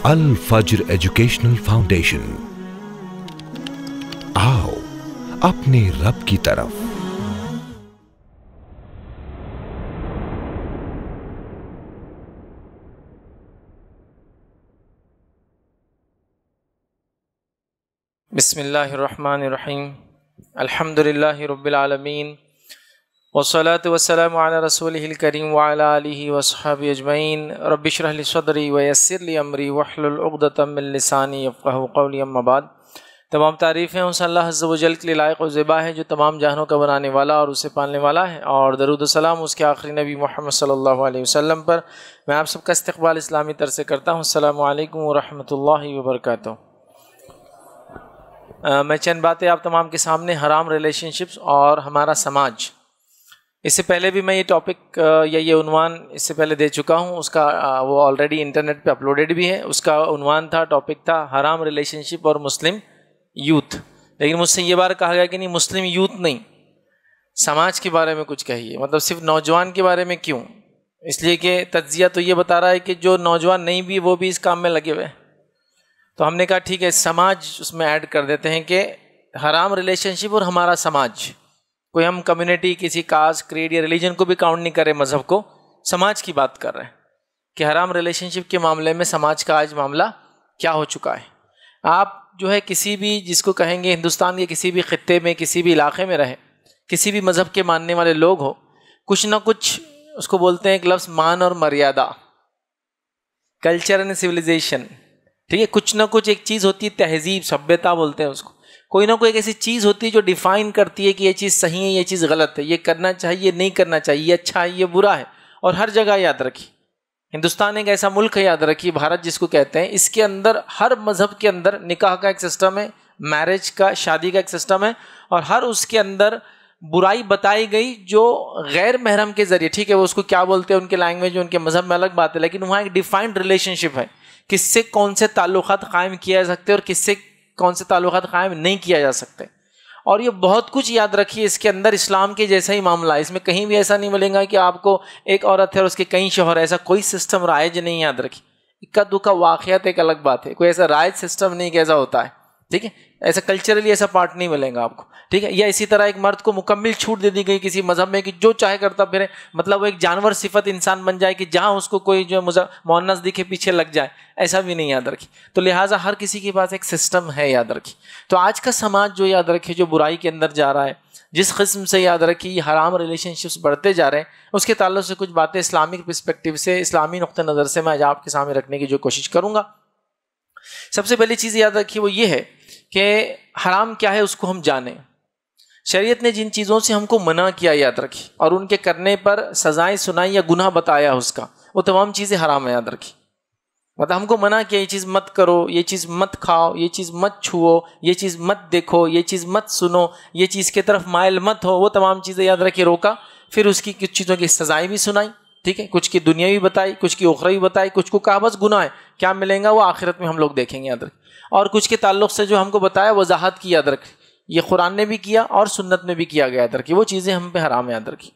الفجر educational foundation, آؤ اپنے رب کی طرف۔ بسم اللہ الرحمن الرحیم، الحمد للہ رب العالمین، والصلاة والسلام علی رسولہ الکریم وعلی آلہ وصحبہ اجمعین۔ رب اشرح لی صدری ویسر لی امری واحلل عقدۃ من لسانی یفقہوا قولی، اما بعد۔ تمام تعریفیں اس اللہ عز و جل کے لیے لائق و زیبا ہے جو تمام جہانوں کا بنانے والا اور اسے پالنے والا ہے، اور درود و سلام اس کے آخری نبی محمد صلی اللہ علیہ وسلم پر۔ میں آپ سب کا استقبال اسلامی طرز سے کرتا ہوں۔ السلام علیکم ورحمۃ اللہ وبرکاتہ۔ میں چند باتیں آپ تمام کے سامنے حرام ریلیشن شپس اور ہمارا سماج، اس سے پہلے بھی میں یہ ٹاپک یا یہ عنوان اس سے پہلے دے چکا ہوں، اس کا وہ آلریڈی انٹرنیٹ پہ اپلوڈیڈ بھی ہے۔ اس کا عنوان تھا، ٹاپک تھا حرام ریلیشن شپ اور مسلم یوتھ، لیکن مجھ سے یہ بار کہا گیا کہ نہیں، مسلم یوتھ نہیں، سماج کے بارے میں کچھ کہیے۔ مطلب صرف نوجوان کے بارے میں کیوں؟ اس لیے کہ تجزیہ تو یہ بتا رہا ہے کہ جو نوجوان نہیں بھی وہ بھی اس کام میں لگے ہوئے۔ تو ہم نے کہا ٹھیک ہے، سماج اس میں ایڈ کر دیتے ہیں کہ حرام ریلیشن شپ اور ہمارا سماج۔ کوئی ہم کمیونٹی، کسی کاسٹ، کریڈ یا ریلیجن کو بھی کاؤنٹ نہیں کر رہے، مذہب کو، سماج کی بات کر رہے ہیں کہ حرام ریلیشن شپ کے معاملے میں سماج کا آج معاملہ کیا ہو چکا ہے۔ آپ جو ہے کسی بھی، جس کو کہیں گے ہندوستان کے کسی بھی خطے میں، کسی بھی علاقے میں رہے، کسی بھی مذہب کے ماننے والے لوگ ہو، کچھ نہ کچھ اس کو بولتے ہیں ایک لفظ، مان اور مریادہ، کلچر اینڈ سویلائزیشن، ٹھیک ہے؟ کچھ نہ کچھ ایک چیز ہوتی ہے، تہذیب، سبھیتا بولتے ہیں اس کو۔ کوئی نہ کوئی ایک ایسی چیز ہوتی ہے جو ڈیفائن کرتی ہے کہ یہ چیز صحیح ہے، یہ چیز غلط ہے، یہ کرنا چاہیے، نہیں کرنا چاہیے، یہ اچھا ہے، یہ برا ہے۔ اور ہر جگہ یاد رکھیے، ہندوستان ایک ایسا ملک ہے، یاد رکھیے، بھارت جس کو کہتے ہیں، اس کے اندر ہر مذہب کے اندر نکاح کا ایک سسٹم ہے، میرج کا، شادی کا ایک سسٹم ہے، اور ہر اس کے اندر برائی بتائی گئی جو غیر محرم کے ذریعے، ٹھیک ہے، وہ اس کو کیا بولتے ہیں ان کے لینگویج میں، ان کے مذہب میں الگ بات ہے، لیکن وہاں ایک ڈیفائنڈ ریلیشن شپ ہے، کس سے کون سے تعلقات قائم کیا جا سکتے اور کس سے کون سے تعلقات قائم نہیں کیا جا سکتے۔ اور یہ بہت کچھ یاد رکھیے، اس کے اندر اسلام کے جیسا ہی معاملہ ہے، اس میں کہیں بھی ایسا نہیں ملے گا کہ آپ کو ایک عورت ہے اور اس کے کئی شوہر، ایسا کوئی سسٹم رائج نہیں، یاد رکھیے۔ اکا دکا واقعات ایک الگ بات ہے، کوئی ایسا رائج سسٹم نہیں کہ ایسا ہوتا ہے، ٹھیک ہے؟ ایسا کلچرلی ایسا پارٹ نہیں ملے گا آپ کو، ٹھیک ہے؟ یا اسی طرح ایک مرد کو مکمل چھوٹ دے دی گئی کسی مذہب میں کہ جو چاہے کرتا پھرے، مطلب وہ ایک جانور صفت انسان بن جائے کہ جہاں اس کو کوئی جو مؤنث دکھے پیچھے لگ جائے، ایسا بھی نہیں، یاد رکھیے۔ تو لہٰذا ہر کسی کے پاس ایک سسٹم ہے، یاد رکھیے۔ تو آج کا سماج جو یاد رکھیے، جو برائی کے اندر جا رہا ہے، جس قسم سے یاد رکھیے یہ حرام ریلیشن شپس بڑھتے جا رہے ہیں، اس کے تعلق سے کچھ باتیں اسلامک پرسپیکٹیو سے، اسلامی نقطہ نظر سے میں آج آپ کے سامنے رکھنے کی جو کوشش کروں گا۔ سب سے پہلی چیز یاد رکھیے وہ یہ ہے کہ حرام کیا ہے اس کو ہم جانیں۔ شریعت نے جن چیزوں سے ہم کو منع کیا، یاد رکھیے، اور ان کے کرنے پر سزائیں سنائی یا گناہ بتایا اس کا، وہ تمام چیزیں حرام ہیں، یاد رکھیے۔ مطلب ہم کو منع کیا، یہ چیز مت کرو، یہ چیز مت کھاؤ، یہ چیز مت چھوؤ، یہ چیز مت دیکھو، یہ چیز مت سنو، یہ چیز کی طرف مائل مت ہو، وہ تمام چیزیں یاد رکھیے روکا۔ پھر اس کی کچھ چیزوں کی سزائیں بھی سنائی، ٹھیک ہے، کچھ کی دنیاوی بتائی، کچھ کی اخروی بتائی، کچھ کو کہا بس گناہ ہے، کیا ملیں گا وہ آخرت میں ہم لوگ دیکھیں گے، یاد رکھیں۔ اور کچھ کے تعلق سے جو ہم کو بتایا وضاحت کی، یاد رکھیں، یہ قرآن نے بھی کیا اور سنت میں بھی کیا گیا، یاد رکھیے، وہ چیزیں ہم پہ حرام ہے، یاد رکھیے۔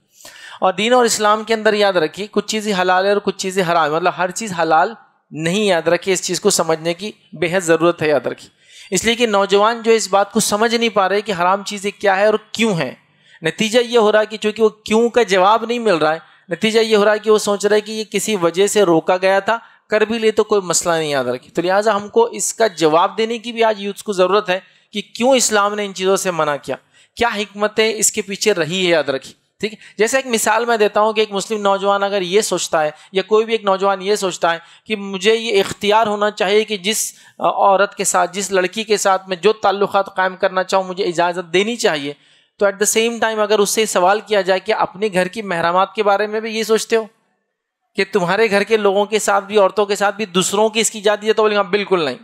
اور دین اور اسلام کے اندر یاد رکھیے کچھ چیزیں حلال ہے اور کچھ چیزیں حرام ہے، مطلب ہر چیز حلال نہیں، یاد رکھیے، اس چیز کو سمجھنے کی بے حد ضرورت ہے، یاد رکھیے۔ اس لیے کہ نوجوان جو اس بات کو سمجھ نہیں پا رہے کہ حرام چیزیں کیا ہے اور کیوں ہیں، نتیجہ یہ ہو رہا ہے کہ چونکہ وہ کیوں کا جواب نہیں مل رہا ہے، نتیجہ یہ ہو رہا ہے کہ وہ سوچ رہے کہ یہ کسی وجہ سے روکا گیا تھا، کر بھی لے تو کوئی مسئلہ نہیں، یاد رکھیے۔ تو لہٰذا ہم کو اس کا جواب دینے کی بھی آج یوتھ کو ضرورت ہے کہ کیوں اسلام نے ان چیزوں سے منع کیا، کیا حکمتیں اس کے پیچھے رہی ہے، یاد رکھیے، ٹھیک ہے؟ جیسے ایک مثال میں دیتا ہوں کہ ایک مسلم نوجوان اگر یہ سوچتا ہے، یا کوئی بھی ایک نوجوان یہ سوچتا ہے کہ مجھے یہ اختیار ہونا چاہیے کہ جس عورت کے ساتھ، جس لڑکی کے ساتھ میں جو تعلقات قائم کرنا چاہوں مجھے اجازت دینی چاہیے، تو ایٹ دا سیم ٹائم اگر اس سے سوال کیا جائے کہ اپنے گھر کی محرمات کے بارے میں بھی یہ سوچتے ہو کہ تمہارے گھر کے لوگوں کے ساتھ بھی، عورتوں کے ساتھ بھی دوسروں کی اس کی اجازت ہے، تو بولیں گے بالکل نہیں۔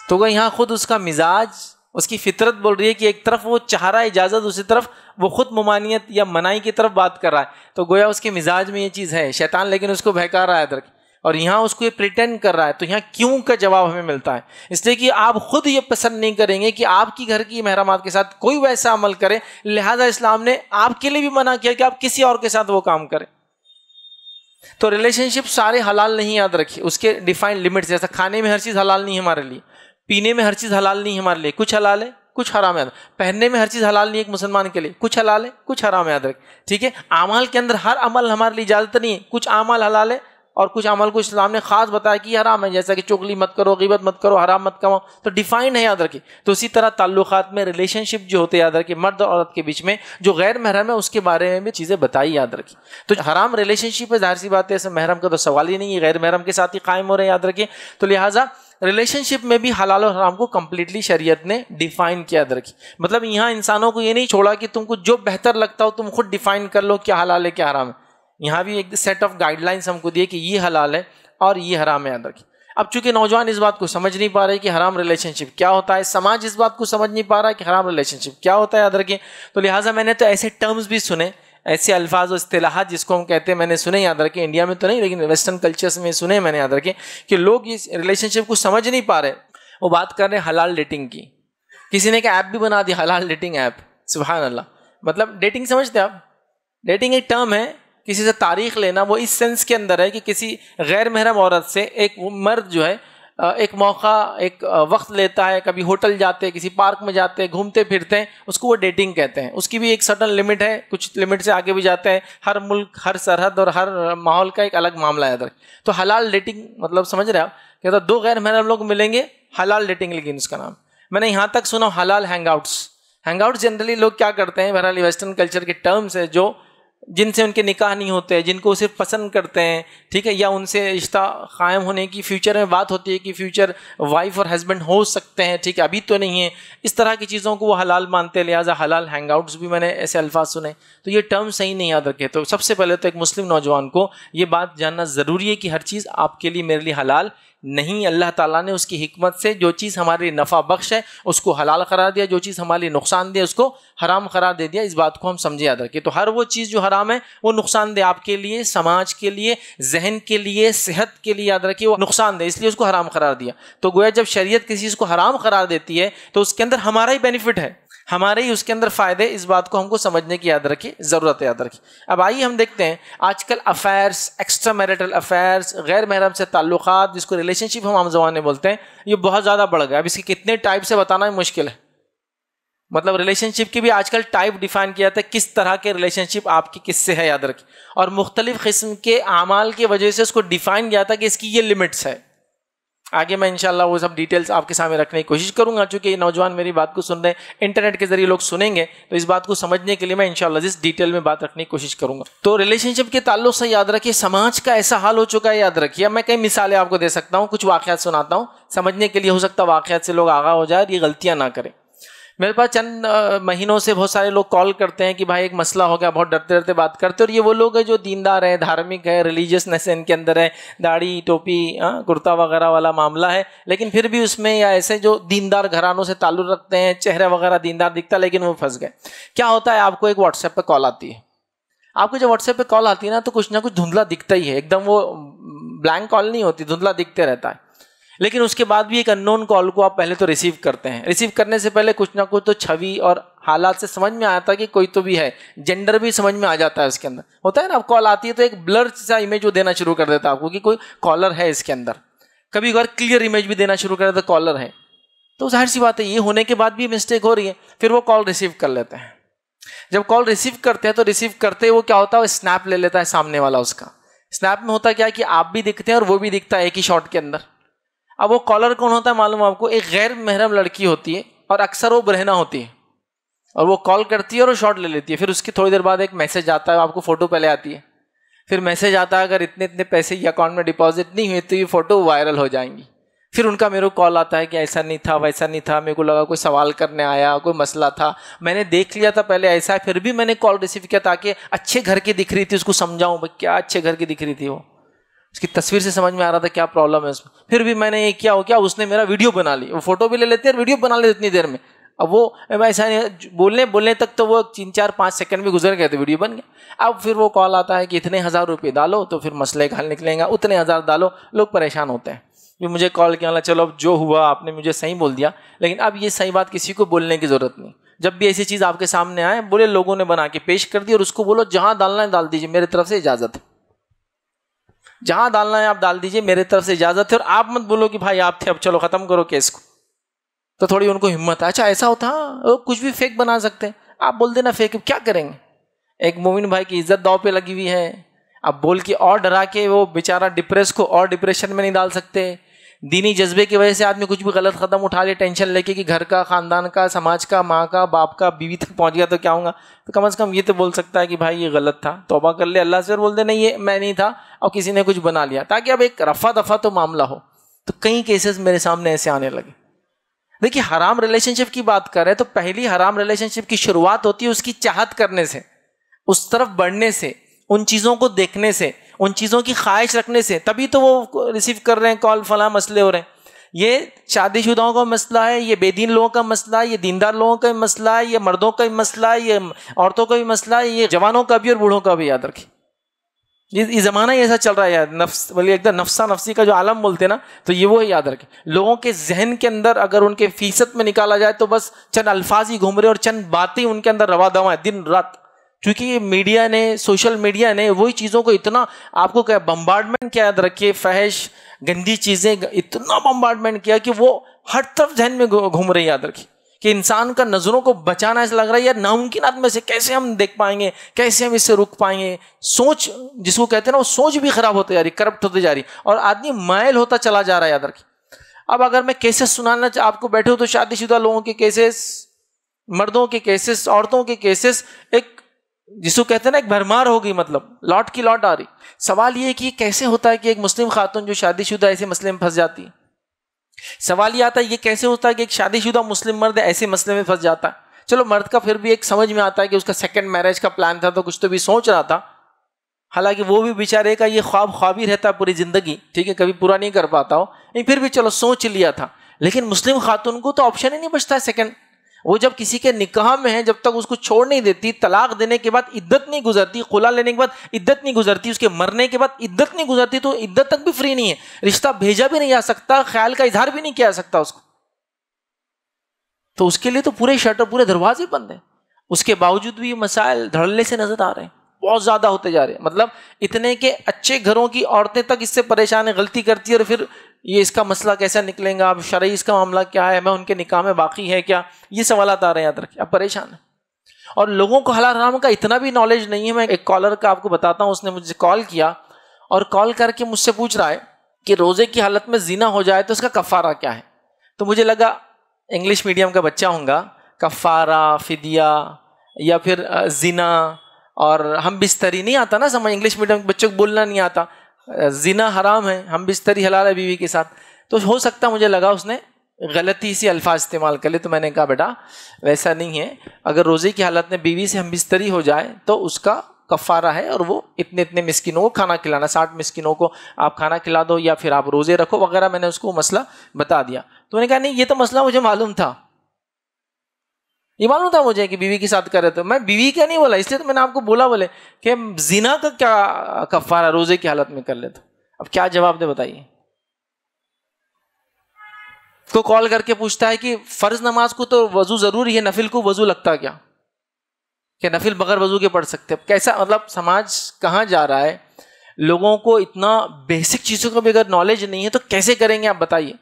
تو یہاں خود اس کا مزاج، اس کی فطرت بول رہی ہے کہ ایک طرف وہ چاہ رہا ہے اجازت، دوسری طرف وہ خود ممانعت یا منائی کی طرف بات کر رہا ہے، تو گویا اس کے مزاج میں یہ چیز ہے، شیطان لیکن اس کو بہکا رہا ہے ادھر۔ اور یہاں اس کو یہ پریٹینڈ کر رہا ہے. تو یہاں کیوں کا جواب ہمیں ملتا ہے, اس لیے کہ آپ خود یہ پسند نہیں کریں گے کہ آپ کی گھر کی محرمات کے ساتھ کوئی ویسا عمل کرے, لہذا اسلام نے آپ کے لیے بھی منع کیا کہ آپ کسی اور کے ساتھ وہ کام کریں. تو ریلیشن شپ سارے حلال نہیں, یاد رکھیے اس کے ڈیفائنڈ لمٹس. جیسا کھانے میں ہر چیز حلال نہیں ہے ہمارے لیے, پینے میں ہر چیز حلال نہیں ہے ہمارے لیے, کچھ حلال ہے کچھ حرام ہے. پہننے میں ہر چیز حلال نہیں ہے ایک مسلمان کے لیے, کچھ حلال ہے کچھ حرام ہے, یاد رکھ. ٹھیک ہے, اعمال کے اندر ہر عمل ہمارے لیے اجازت نہیں ہے, کچھ اعمال حلال ہے اور کچھ عمل کو اسلام نے خاص بتایا کہ یہ حرام ہے, جیسا کہ چغلی مت کرو, غیبت مت کرو, حرام مت کماؤ, تو ڈیفائنڈ ہے, یاد رکھیے. تو اسی طرح تعلقات میں ریلیشن شپ جو ہوتے ہیں, یاد رکھیے مرد اور عورت کے بیچ میں جو غیر محرم ہے اس کے بارے میں بھی چیزیں بتائی, یاد رکھیے. تو حرام ریلیشن شپ ہے, ظاہر سی بات ہے, ایسے محرم کا تو سوال ہی نہیں ہے, غیر محرم کے ساتھ ہی قائم ہو رہے ہیں, یاد رکھیے. تو لہٰذا ریلیشن شپ میں بھی حلال اور حرام کو کمپلیٹلی شریعت نے ڈیفائن کیا, یاد رکھیے. مطلب یہاں انسانوں کو یہ نہیں چھوڑا کہ تم کو جو بہتر لگتا ہو تم خود ڈیفائن کر لو کیا حلال ہے کیا حرام ہے. یہاں بھی ایک سیٹ آف گائیڈ لائنس ہم کو دیے کہ یہ حلال ہے اور یہ حرام ہے, یاد رکھیے. اب چونکہ نوجوان اس بات کو سمجھ نہیں پا رہے کہ حرام ریلیشن شپ کیا ہوتا ہے, سماج اس بات کو سمجھ نہیں پا رہا کہ حرام ریلیشن شپ کیا ہوتا ہے, یاد رکھیے. تو لہٰذا میں نے تو ایسے ٹرمز بھی سنے, ایسے الفاظ و اصطلاحات جس کو ہم کہتے ہیں میں نے سنے, یاد رکھیں. انڈیا میں تو نہیں لیکن ویسٹرن کلچرز میں سنے میں نے, یاد رکھیں کہ لوگ اس ریلیشن شپ کو سمجھ نہیں پا رہے. وہ بات کر رہے ہیں حلال ڈیٹنگ کی, کسی نے ایک ایپ بھی بنا دی حلال ڈیٹنگ ایپ, سبحان اللہ. مطلب ڈیٹنگ سمجھتے آپ, ڈیٹنگ ایک ٹرم ہے, کسی سے تاریخ لینا. وہ اس سینس کے اندر ہے کہ کسی غیر محرم عورت سے ایک مرد جو ہے ایک موقع ایک وقت لیتا ہے, کبھی ہوٹل جاتے, کسی پارک میں جاتے, گھومتے پھرتے ہیں, اس کو وہ ڈیٹنگ کہتے ہیں. اس کی بھی ایک سرٹن لمٹ ہے, کچھ لمٹ سے آگے بھی جاتے ہیں. ہر ملک, ہر سرحد اور ہر ماحول کا ایک الگ معاملہ ہے ادھر. تو حلال ڈیٹنگ مطلب سمجھ رہے آپ, کہ دو غیر محرم لوگ ملیں گے, حلال ڈیٹنگ, لیکن اس کا نام میں نے یہاں تک سنا حلال hang outs. Hang outs generally لوگ کیا کرتے ہیں, بہرحال ویسٹرن کلچر کے ٹرمز ہے جو جن سے ان کے نکاح نہیں ہوتے, جن کو صرف پسند کرتے ہیں, ٹھیک ہے, یا ان سے رشتہ قائم ہونے کی فیوچر میں بات ہوتی ہے کہ فیوچر وائف اور ہسبینڈ ہو سکتے ہیں, ٹھیک ہے, ابھی تو نہیں ہے, اس طرح کی چیزوں کو وہ حلال مانتے ہیں. لہٰذا حلال ہینگ آؤٹس بھی میں نے ایسے الفاظ سنے. تو یہ ٹرم صحیح نہیں یاد رکھے. تو سب سے پہلے تو ایک مسلم نوجوان کو یہ بات جاننا ضروری ہے کہ ہر چیز آپ کے لیے میرے لیے حلال نہیں. اللہ تعالیٰ نے اس کی حکمت سے جو چیز ہمارے لیے نفع بخش ہے اس کو حلال قرار دیا, جو چیز ہمارے لیے نقصان دے اس کو حرام قرار دے دیا. اس بات کو ہم سمجھے, یاد رکھیں. تو ہر وہ چیز جو حرام ہے وہ نقصان دہ آپ کے لیے, سماج کے لیے, ذہن کے لیے, صحت کے لیے, یاد رکھیے وہ نقصان دہ, اس لیے اس کو حرام قرار دیا. تو گویا جب شریعت کسی چیز کو حرام قرار دیتی ہے تو اس کے اندر ہمارا ہی بینیفٹ ہے, ہمارے ہی اس کے اندر فائدے. اس بات کو ہم کو سمجھنے کی, یاد رکھیے, ضرورت ہے, یاد رکھیے. اب آئیے ہم دیکھتے ہیں آج کل افیئرس, ایکسٹرا میریٹل افیئرس, غیر محرم سے تعلقات, جس کو ریلیشن شپ ہم عام زبان میں بولتے ہیں, یہ بہت زیادہ بڑھ گیا. اب اس کے کتنے ٹائپ سے بتانا مشکل ہے. مطلب ریلیشن شپ کی بھی آج کل ٹائپ ڈیفائن کیا جاتا ہے, کس طرح کے ریلیشن شپ آپ کی کس سے ہے, یاد رکھیے. اور مختلف قسم کے اعمال کی وجہ سے اس کو ڈیفائن کیا تھا کہ اس کی یہ لمٹس ہے. آگے میں انشاءاللہ وہ سب ڈیٹیلز آپ کے سامنے رکھنے کی کوشش کروں گا. چونکہ یہ نوجوان میری بات کو سن رہے ہیں, انٹرنیٹ کے ذریعے لوگ سنیں گے, تو اس بات کو سمجھنے کے لیے میں انشاءاللہ جس ڈیٹیل میں بات رکھنے کی کوشش کروں گا. تو ریلیشن شپ کے تعلق سے یاد رکھیے سماج کا ایسا حال ہو چکا ہے, یاد رکھیے. اب میں کئی مثالیں آپ کو دے سکتا ہوں, کچھ واقعات سناتا ہوں, سمجھنے کے لیے ہو سکتا ہے واقعات سے لوگ آگاہ ہو جائے اور یہ غلطیاں نہ کریں. میرے پاس چند مہینوں سے بہت سارے لوگ کال کرتے ہیں کہ بھائی ایک مسئلہ ہو گیا, بہت ڈرتے ڈرتے بات کرتے, اور یہ وہ لوگ ہیں جو دیندار ہیں, دھارمک ہے, ریلیجیسنس ان کے اندر ہے, داڑھی ٹوپی کرتا وغیرہ والا معاملہ ہے, لیکن پھر بھی اس میں یا ایسے جو دیندار گھرانوں سے تعلق رکھتے ہیں, چہرہ وغیرہ دیندار دکھتا ہے لیکن وہ پھنس گئے. کیا ہوتا ہے, آپ کو ایک واٹس ایپ پہ کال آتی ہے, آپ کو جب واٹس ایپ پہ کال آتی ہے نا تو کچھ نہ کچھ دھندلا دکھتا ہی ہے, ایک دم وہ بلینک کال نہیں ہوتی, دھندلا دکھتے رہتا ہے. لیکن اس کے بعد بھی ایک ان نون کال کو آپ پہلے تو ریسیو کرتے ہیں. ریسیو کرنے سے پہلے کچھ نہ کچھ تو چھوی اور حالات سے سمجھ میں آتا ہے کہ کوئی تو بھی ہے, جینڈر بھی سمجھ میں آ جاتا ہے. اس کے اندر ہوتا ہے نا, اب کال آتی ہے تو ایک بلر سا امیج وہ دینا شروع کر دیتا ہے آپ کو کہ کوئی کالر ہے اس کے اندر. کبھی کبھار کلیئر امیج بھی دینا شروع کر دیتا ہے کالر ہے. تو ظاہر سی بات ہے یہ ہونے کے بعد بھی مسٹیک ہو رہی ہے, پھر وہ کال ریسیو کر لیتے ہیں. جب کال ریسیو کرتے ہیں تو ریسیو کرتے وہ کیا ہوتا ہے, وہ اسنیپ لے لیتا ہے سامنے والا. اس کا اسنیپ میں ہوتا کیا ہے کہ آپ بھی دکھتے ہیں اور وہ بھی دکھتا ہے ایک ہی شاٹ کے اندر. اب وہ کالر کون ہوتا ہے معلوم آپ کو, ایک غیر محرم لڑکی ہوتی ہے اور اکثر وہ برہنہ ہوتی ہے, اور وہ کال کرتی ہے اور وہ شاٹ لے لیتی ہے. پھر اس کی تھوڑی دیر بعد ایک میسج آتا ہے, آپ کو فوٹو پہلے آتی ہے, پھر میسج آتا ہے اگر اتنے پیسے یہ اکاؤنٹ میں ڈپازٹ نہیں ہوئے تو یہ فوٹو وائرل ہو جائیں گی. پھر ان کا میرے کو کال آتا ہے کہ ایسا نہیں تھا, ویسا نہیں تھا, میرے کو لگا کوئی سوال کرنے آیا, کوئی مسئلہ تھا, میں نے دیکھ لیا تھا پہلے ایسا ہے, پھر بھی میں نے کال ریسیو کیا تاکہ اچھے گھر کی دکھ رہی تھی, اس کو سمجھاؤں بھائی کیا اچھے گھر کی دکھ رہی تھی, وہ اس کی تصویر سے سمجھ میں آ رہا تھا کیا پرابلم ہے اس میں. پھر بھی میں نے یہ کیا ہو کیا, اس نے میرا ویڈیو بنا لی, وہ فوٹو بھی لے لیتے اور ویڈیو بنا لیتے اتنی دیر میں. اب وہ ایسا نہیں بولنے تک تو وہ 3-4-5 سیکنڈ بھی گزر گئے تو ویڈیو بن گیا. اب پھر وہ کال آتا ہے کہ اتنے 1000 روپے ڈالو تو پھر مسئلے کا حل نکلیں گا, اتنے 1000 ڈالو. لوگ پریشان ہوتے ہیں. جو مجھے کال کیا, چلو اب جو ہوا آپ نے مجھے صحیح بول دیا, لیکن اب یہ صحیح بات کسی کو بولنے کی ضرورت نہیں. جب بھی ایسی چیز آپ کے سامنے آئے, بولے لوگوں نے بنا کے پیش کر دی, اور اس کو بولو جہاں ڈالنا ہے ڈال دیجیے, میرے طرف سے اجازت ہے. جہاں ڈالنا ہے آپ ڈال دیجیے, میرے طرف سے اجازت ہے. اور آپ مت بولو کہ بھائی آپ تھے اب چلو ختم کرو کیس کو. تو تھوڑی ان کو ہمت ہے, اچھا ایسا ہوتا, کچھ بھی فیک بنا سکتے ہیں. آپ بول دینا فیک, کیا کریں گے. ایک مومن بھائی کی عزت داؤ پہ لگی ہوئی ہے, اب بول کے اور ڈرا کے وہ بیچارہ ڈپریس کو اور ڈپریشن میں نہیں ڈال سکتے. دینی جذبے کی وجہ سے آدمی کچھ بھی غلط قدم اٹھا لے, ٹینشن لے کے کہ گھر کا, خاندان کا, سماج کا, ماں کا, باپ کا, بیوی تک پہنچ گیا تو کیا ہوگا. تو کم از کم یہ تو بول سکتا ہے کہ بھائی یہ غلط تھا, توبہ کر لے اللہ سے, اور بول دے نہیں یہ میں نہیں تھا اور کسی نے کچھ بنا لیا, تاکہ اب ایک رفع دفع تو معاملہ ہو. تو کئی کیسز میرے سامنے ایسے آنے لگے. دیکھیے حرام ریلیشن شپ کی بات کر رہے ہیں تو پہلی حرام ریلیشن شپ کی شروعات ہوتی ہے اس کی چاہت کرنے سے, اس طرف بڑھنے سے, ان چیزوں کو دیکھنے سے, ان چیزوں کی خواہش رکھنے سے. تبھی تو وہ ریسیو کر رہے ہیں کال, فلاں مسئلے ہو رہے ہیں. یہ شادی شدہوں کا مسئلہ ہے, یہ بے دین لوگوں کا مسئلہ ہے, یہ دیندار لوگوں کا بھی مسئلہ ہے, یہ مردوں کا بھی مسئلہ ہے, یہ عورتوں کا بھی مسئلہ ہے, یہ جوانوں کا بھی اور بوڑھوں کا بھی. یاد رکھیں یہ زمانہ ہی ایسا چل رہا ہے یار, نفس بولے ایک دم نفسا نفسی کا جو عالم بولتے ہیں نا, تو یہ وہ یاد رکھیں. لوگوں کے ذہن کے اندر اگر ان کے فیصد میں نکالا جائے تو بس چند الفاظ ہی گھوم رہے اور چند باتیں ان کے اندر روا دوا ہے دن رات. کیونکہ یہ میڈیا نے, سوشل میڈیا نے وہی چیزوں کو اتنا آپ کو کیا بمبارڈمنٹ کیا, یاد رکھیے فحش گندی چیزیں اتنا بمبارڈمنٹ کیا کہ وہ ہر طرف ذہن میں گھوم رہی. یاد رکھیے کہ انسان کا نظروں کو بچانا ایسا لگ رہا ہے یار ناممکنات میں سے کیسے ہم دیکھ پائیں گے, کیسے ہم اس سے رک پائیں گے. سوچ جس کو کہتے ہیں نا, وہ سوچ بھی خراب ہوتی جا رہی, کرپٹ ہوتی جا رہی, اور آدمی مائل ہوتا چلا جا رہا ہے. یاد رکھیے اب اگر میں کیسز سنانا آپ کو بیٹھے ہو تو شادی شدہ لوگوں کے کیسز, مردوں کے کیسز, عورتوں کے کیسز, ایک جس کو کہتے ہیں نا ایک بھرمار ہوگی, مطلب لاٹ کی لاٹ آ رہی. سوال یہ ہے کہ کیسے ہوتا ہے کہ ایک مسلم خاتون جو شادی شدہ ایسے مسئلے میں پھنس جاتی ہے. سوال یہ آتا ہے یہ کیسے ہوتا ہے کہ ایک شادی شدہ مسلم مرد ایسے مسئلے میں پھنس جاتا ہے. چلو مرد کا پھر بھی ایک سمجھ میں آتا ہے کہ اس کا سیکنڈ میرج کا پلان تھا تو کچھ تو بھی سوچ رہا تھا, حالانکہ وہ بھی بیچارے کا یہ خواب ہی رہتا ہے پوری زندگی, ٹھیک ہے, کبھی پورا نہیں کر پاتا ہو, پھر بھی چلو سوچ لیا تھا. لیکن مسلم خاتون کو تو آپشن ہی نہیں بچتا ہے سیکنڈ. وہ جب کسی کے نکاح میں ہے, جب تک اس کو چھوڑ نہیں دیتی, طلاق دینے کے بعد عدت نہیں گزرتی, خلا لینے کے بعد عدت نہیں گزرتی, اس کے مرنے کے بعد عدت نہیں گزرتی, تو عدت تک بھی فری نہیں ہے. رشتہ بھیجا بھی نہیں جا سکتا, خیال کا اظہار بھی نہیں کیا جا سکتا اس کو. تو اس کے لیے تو پورے شٹر, پورے دروازے بند ہیں. اس کے باوجود بھی یہ مسائل دھڑلے سے نظر آ رہے ہیں, بہت زیادہ ہوتے جا رہے ہیں. مطلب اتنے کہ اچھے گھروں کی عورتیں تک اس سے پریشان ہیں, غلطی کرتی ہے, اور پھر یہ اس کا مسئلہ کیسا نکلیں گا, اب شرعی اس کا معاملہ کیا ہے, میں ان کے نکاح میں باقی ہے کیا, یہ سوالات آ رہے ہیں. یاد رکھیں اب پریشان ہیں. اور لوگوں کو حلال حرام کا اتنا بھی نالج نہیں ہے. میں ایک کالر کا آپ کو بتاتا ہوں, اس نے مجھے کال کیا اور کال کر کے مجھ سے پوچھ رہا ہے کہ روزے کی حالت میں زنا ہو جائے تو اس کا کفارہ کیا ہے. تو مجھے لگا انگلش میڈیم کا بچہ ہوں گا, کفارہ, فدیہ, یا پھر زنا, اور ہم بستری نہیں آتا نا سمجھ, انگلش میڈیم کے بچوں کو بولنا نہیں آتا, زنا حرام ہے, ہم بستری حلال ہے بیوی کے ساتھ. تو ہو سکتا مجھے لگا اس نے غلطی سی الفاظ استعمال کر لے. تو میں نے کہا بیٹا ویسا نہیں ہے, اگر روزے کی حالت میں بیوی سے ہم بستری ہو جائے تو اس کا کفارہ ہے, اور وہ اتنے مسکینوں کو کھانا کھلانا, 60 مسکینوں کو آپ کھانا کھلا دو, یا پھر آپ روزے رکھو وغیرہ. میں نے اس کو مسئلہ بتا دیا. تو میں نے کہا نہیں یہ تو مسئلہ مجھے معلوم تھا, یہ معلوم تھا مجھے کہ بیوی کے ساتھ کرے. تو میں بیوی کا نہیں بولا, اس لیے تو میں نے آپ کو بولا بولے کہ زنا کا کیا کفارہ روزے کی حالت میں کر لے. تو اب کیا جواب دے بتائیے. کو کال کر کے پوچھتا ہے کہ فرض نماز کو تو وضو ضروری ہے, نفل کو وضو لگتا کیا, کہ نفل بغیر وضو کے پڑھ سکتے. اب کیسا, مطلب سماج کہاں جا رہا ہے. لوگوں کو اتنا بیسک چیزوں کا بھی اگر نالج نہیں ہے تو کیسے کریں گے آپ بتائیے,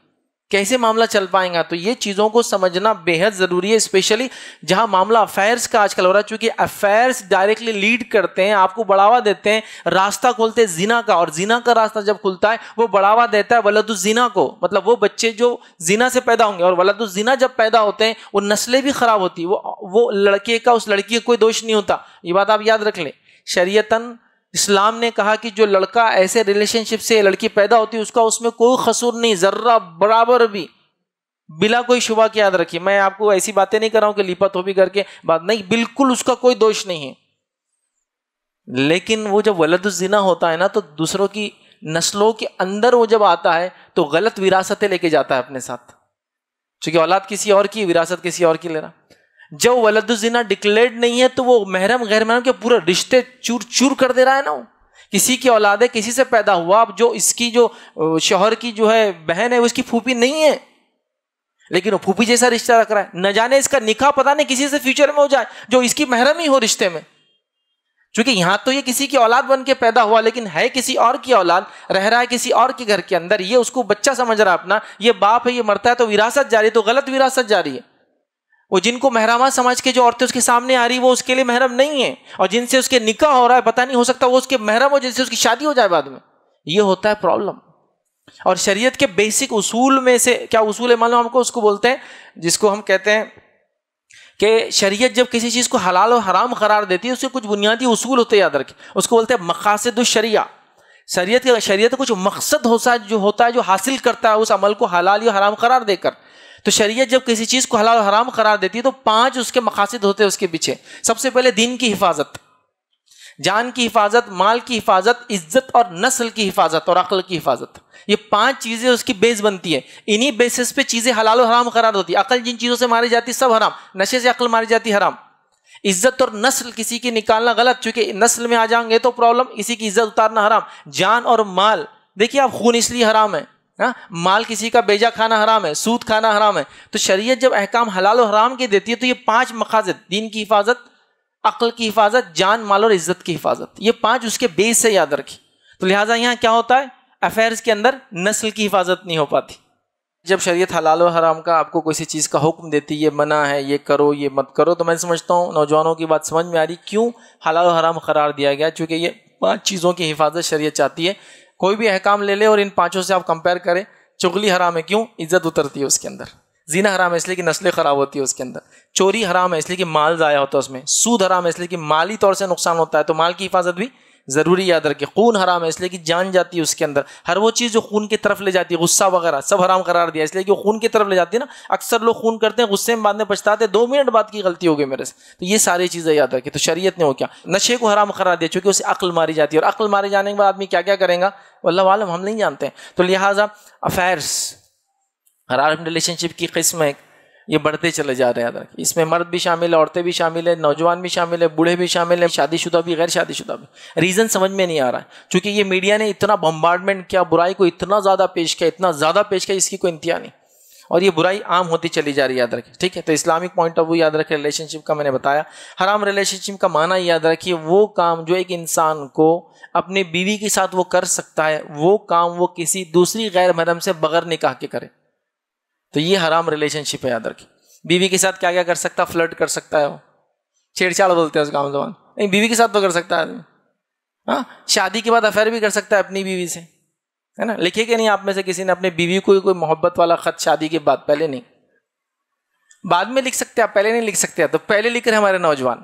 کیسے معاملہ چل پائیں گا. تو یہ چیزوں کو سمجھنا بے حد ضروری ہے, اسپیشلی جہاں معاملہ افیئرس کا آج کل ہو رہا ہے. چونکہ افیئرس ڈائریکٹلی لیڈ کرتے ہیں, آپ کو بڑھاوا دیتے ہیں, راستہ کھولتے ہیں زنا کا, اور زنا کا راستہ جب کھلتا ہے وہ بڑھاوا دیتا ہے ولد الزنا کو. مطلب وہ بچے جو زنا سے پیدا ہوں گے, اور ولد الزنا جب پیدا ہوتے ہیں وہ نسلیں بھی خراب ہوتی ہیں. وہ لڑکے کا, اس لڑکی کا کوئی دوش نہیں ہوتا. یہ بات آپ یاد رکھ لیں. شریعتاً اسلام نے کہا کہ جو لڑکا ایسے ریلیشن شپ سے لڑکی پیدا ہوتی ہے اس کا اس میں کوئی قصور نہیں, ذرہ برابر بھی, بلا کوئی شبہ کی. یاد رکھیے میں آپ کو ایسی باتیں نہیں کر رہا ہوں کہ لیپا تھوپی کر کے بات نہیں, بالکل اس کا کوئی دوش نہیں ہے. لیکن وہ جب ولد الزنا ہوتا ہے نا تو دوسروں کی نسلوں کے اندر وہ جب آتا ہے تو غلط وراثتیں لے کے جاتا ہے اپنے ساتھ. چونکہ اولاد کسی اور کی، وراثت کسی اور کی لے رہا. جب ولد الزنا ڈکلیئرڈ نہیں ہے تو وہ محرم غیر محرم کے پورے رشتے چور چور کر دے رہا ہے نا. وہ کسی کی اولاد ہے، کسی سے پیدا ہوا، اب جو اس کی جو شوہر کی جو ہے بہن ہے وہ اس کی پھوپھی نہیں ہے، لیکن وہ پھوپھی جیسا رشتہ رکھ رہا ہے. نہ جانے اس کا نکاح پتہ نہیں کسی سے فیوچر میں ہو جائے جو اس کی محرم ہی ہو رشتے میں. چونکہ یہاں تو یہ کسی کی اولاد بن کے پیدا ہوا لیکن ہے کسی اور کی اولاد، رہ رہا ہے کسی اور کے گھر کے اندر، یہ اس کو بچہ سمجھ رہا ہے اپنا، یہ باپ ہے، یہ مرتا ہے تو وراثت جاری ہے، تو غلط وراثت جاری ہے. وہ جن کو محرمات سمجھ کے جو عورتیں اس کے سامنے آ رہی وہ اس کے لیے محرم نہیں ہے، اور جن سے اس کے نکاح ہو رہا ہے پتہ نہیں ہو سکتا وہ اس کے محرم ہو جن سے اس کی شادی ہو جائے بعد میں. یہ ہوتا ہے پرابلم. اور شریعت کے بیسک اصول میں سے کیا اصول ہے معلوم ہم کو؟ اس کو بولتے ہیں، جس کو ہم کہتے ہیں کہ شریعت جب کسی چیز کو حلال و حرام قرار دیتی ہے اس کے کچھ بنیادی اصول ہوتے ہیں، یاد رکھیں. اس کو بولتے ہیں مقاصد الشریعہ. شریعت کچھ مقصد ہوتا ہے جو حاصل کرتا ہے اس عمل کو حلال یا حرام قرار دے کر. تو شریعت جب کسی چیز کو حلال و حرام قرار دیتی ہے تو 5 اس کے مقاصد ہوتے ہیں اس کے پیچھے. سب سے پہلے دین کی حفاظت، جان کی حفاظت، مال کی حفاظت، عزت اور نسل کی حفاظت اور عقل کی حفاظت. یہ 5 چیزیں اس کی بیس بنتی ہے. انہی بیسس پہ چیزیں حلال و حرام قرار ہوتی ہے. عقل جن چیزوں سے ماری جاتی سب حرام، نشے سے عقل ماری جاتی حرام. عزت اور نسل کسی کی نکالنا غلط، چونکہ نسل میں آ جائیں گے تو پرابلم، کسی کی عزت اتارنا حرام. جان اور مال، دیکھیے آپ خون اس لیے حرام ہے، مال کسی کا بیجا کھانا حرام ہے، سود کھانا حرام ہے. تو شریعت جب احکام حلال و حرام کے دیتی ہے تو یہ 5 مقاصد، دین کی حفاظت، عقل کی حفاظت، جان مال اور عزت کی حفاظت، یہ 5 اس کے بیس سے یاد رکھی. تو لہٰذا یہاں کیا ہوتا ہے، افیئرز کے اندر نسل کی حفاظت نہیں ہو پاتی. جب شریعت حلال و حرام کا آپ کو کسی چیز کا حکم دیتی، یہ منع ہے، یہ کرو یہ مت کرو، تو میں سمجھتا ہوں نوجوانوں کی بات سمجھ میں آ رہی کیوں حلال و حرام قرار دیا گیا. چونکہ یہ 5 چیزوں کی حفاظت شریعت چاہتی ہے. کوئی بھی احکام لے لے اور ان 5 سے آپ کمپیئر کریں. چغلی حرام ہے، کیوں؟ عزت اترتی ہے اس کے اندر. زنا حرام ہے اس لیے کہ نسلیں خراب ہوتی ہے اس کے اندر. چوری حرام ہے اس لیے کہ مال ضائع ہوتا ہے اس میں. سود حرام ہے اس لیے کہ مالی طور سے نقصان ہوتا ہے، تو مال کی حفاظت بھی ضروری یاد رکھے. خون حرام ہے اس لیے کہ جان جاتی ہے اس کے اندر. ہر وہ چیز جو خون کی طرف لے جاتی ہے، غصہ وغیرہ سب حرام قرار دیا اس لیے کہ وہ خون کی طرف لے جاتی ہے نا. اکثر لوگ خون کرتے ہیں، غصے میں بعد میں پچھتاتے ہیں، 2 منٹ بعد کی غلطی ہو گئی میرے سے. تو یہ ساری چیزیں یاد رکھیں. تو شریعت نے وہ کیا، نشے کو حرام قرار دیا چونکہ اسے عقل ماری جاتی ہے، اور عقل مارے جانے کے بعد آدمی کیا کیا کرے گا واللہ عالم، ہم نہیں جانتے. تو لہٰذا افیئرس، حرام ریلیشن شپ کی قسم ہے، یہ بڑھتے چلے جا رہے ہیں. اس میں مرد بھی شامل ہے، عورتیں بھی شامل ہیں، نوجوان بھی شامل ہے، بوڑھے بھی شامل ہیں، شادی شدہ بھی، غیر شادی شدہ بھی. ریزن سمجھ میں نہیں آ رہا ہے چونکہ یہ میڈیا نے اتنا بمبارڈمنٹ کیا، برائی کو اتنا زیادہ پیش کیا، اتنا زیادہ پیش کیا، اس کی کوئی انتہا نہیں، اور یہ برائی عام ہوتی چلی جا رہی ہے. یاد رکھیں، ٹھیک ہے. تو اسلامک پوائنٹ آف ویو یاد رکھیں ریلیشن شپ کا میں نے بتایا. حرام ریلیشن شپ کا معنی یاد رکھیے، وہ کام جو ایک انسان کو اپنے بیوی کے ساتھ وہ کر سکتا ہے، وہ کام وہ کسی دوسری غیر محرم سے بغیر نکاح کے کرے، تو یہ حرام ریلیشن شپ ہے. یاد رکھیں، بیوی کے ساتھ کیا کیا کر سکتا، فلرٹ کر سکتا ہے، وہ چھیڑ چھاڑ بولتے ہیں اس کا عام زبان، نہیں بیوی کے ساتھ تو کر سکتا ہے آدمی. ہاں، شادی کے بعد افیئر بھی کر سکتا ہے اپنی بیوی سے، ہے نا. لکھے کہ نہیں آپ میں سے کسی نے اپنے بیوی کو کوئی محبت والا خط شادی کے بعد؟ پہلے نہیں، بعد میں لکھ سکتے، آپ پہلے نہیں لکھ سکتے. تو پہلے لکھ رہے ہمارے نوجوان،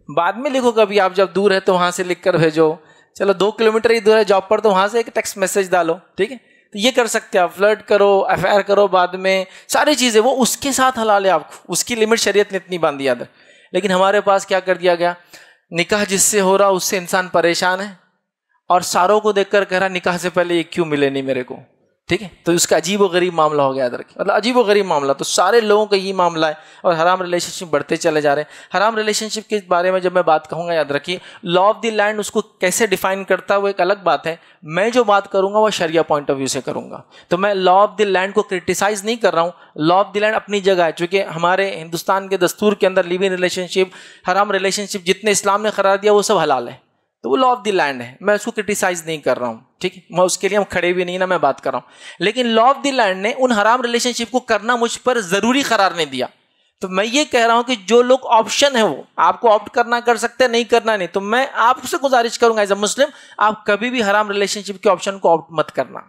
بعد میں لکھو. کبھی آپ جب دور ہے تو وہاں سے لکھ کر بھیجو. چلو 2 کلومیٹر ہی دور ہے جاب پر، تو وہاں سے ایک ٹیکسٹ میسج ڈالو، ٹھیک ہے. تو یہ کر سکتے ہیں آپ، فلرٹ کرو، افیئر کرو، بعد میں ساری چیزیں وہ اس کے ساتھ حلال ہے آپ کو، اس کی لمٹ شریعت نے اتنی باندھ دیا. لیکن ہمارے پاس کیا کر دیا گیا، نکاح جس سے ہو رہا اس سے انسان پریشان ہے، اور ساروں کو دیکھ کر کہہ رہا نکاح سے پہلے یہ کیوں ملے نہیں میرے کو، ٹھیک ہے. تو اس کا عجیب و غریب معاملہ ہو گیا. یاد رکھیں، مطلب عجیب و غریب معاملہ. تو سارے لوگوں کا یہ معاملہ ہے، اور حرام ریلیشن شپ بڑھتے چلے جا رہے ہیں. حرام ریلیشن شپ کے بارے میں جب میں بات کہوں گا، یاد رکھیے لا آف دی لینڈ اس کو کیسے ڈیفائن کرتا ہے وہ ایک الگ بات ہے. میں جو بات کروں گا وہ شریعہ پوائنٹ آف ویو سے کروں گا. تو میں لا آف دی لینڈ کو کرٹیسائز نہیں کر رہا ہوں. لا آف دی لینڈ اپنی جگہ ہے، چونکہ ہمارے ہندوستان کے دستور کے اندر لیو ان ریلیشن شپ، حرام ریلیشن شپ جتنے اسلام نے قرار دیا وہ سب حلال ہے. تو وہ لا آف دی لینڈ ہے، میں اس کو کرٹیسائز نہیں کر رہا ہوں، ٹھیک ہے. میں اس کے لیے ہم کھڑے بھی نہیں نا، میں بات کر رہا ہوں. لیکن لا آف دی لینڈ نے ان حرام ریلیشن شپ کو کرنا مجھ پر ضروری قرار نہیں دیا. تو میں یہ کہہ رہا ہوں کہ جو لوگ آپشن ہے وہ آپ کو آپٹ کرنا کر سکتے ہیں، نہیں کرنا نہیں. تو میں آپ سے گزارش کروں گا ایز اے مسلم، آپ کبھی بھی حرام ریلیشن شپ کے آپشن کو آپٹ مت کرنا.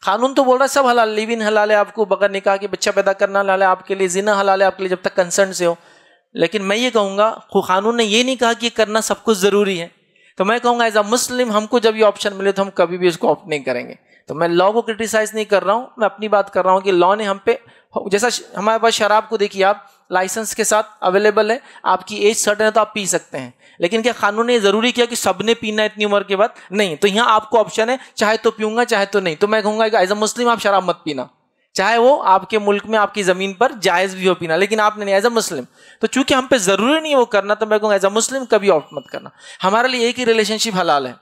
قانون تو بول رہا ہے سب حلال، لیو ان حلال ہے، آپ کو بغیر نکاح کے بچہ پیدا کرنا حلال ہے، آپ کے لیے زنا حلال ہے آپ کے لیے جب تک کنسرن سے ہو. لیکن میں یہ کہوں گا قانون نے یہ نہیں کہا کہ یہ کرنا سب کچھ ضروری ہے. تو میں کہوں گا ایز اے مسلم ہم کو جب یہ آپشن ملے تو ہم کبھی بھی اس کو آپٹ نہیں کریں گے. تو میں لا کو کرٹیسائز نہیں کر رہا ہوں، میں اپنی بات کر رہا ہوں کہ لا نے ہم پہ، جیسا ہمارے پاس شراب کو دیکھیے آپ لائسنس کے ساتھ اویلیبل ہے، آپ کی ایج سرٹن ہے تو آپ پی سکتے ہیں. لیکن کیا قانون نے ضروری کیا کہ سب نے پینا اتنی عمر کے بعد؟ نہیں. تو یہاں آپ کو آپشن ہے، چاہے تو پیوں گا چاہے تو نہیں. تو میں کہوں گا ایز اے مسلم آپ شراب مت پینا، چاہے وہ آپ کے ملک میں آپ کی زمین پر جائز بھی ہو پینا، لیکن آپ نے نہیں ایز اے مسلم. تو چونکہ ہم پہ ضروری نہیں وہ کرنا، تو میں کہوں ایز اے مسلم کبھی آپٹ مت کرنا. ہمارے لیے ایک ہی ریلیشن شپ حلال ہے،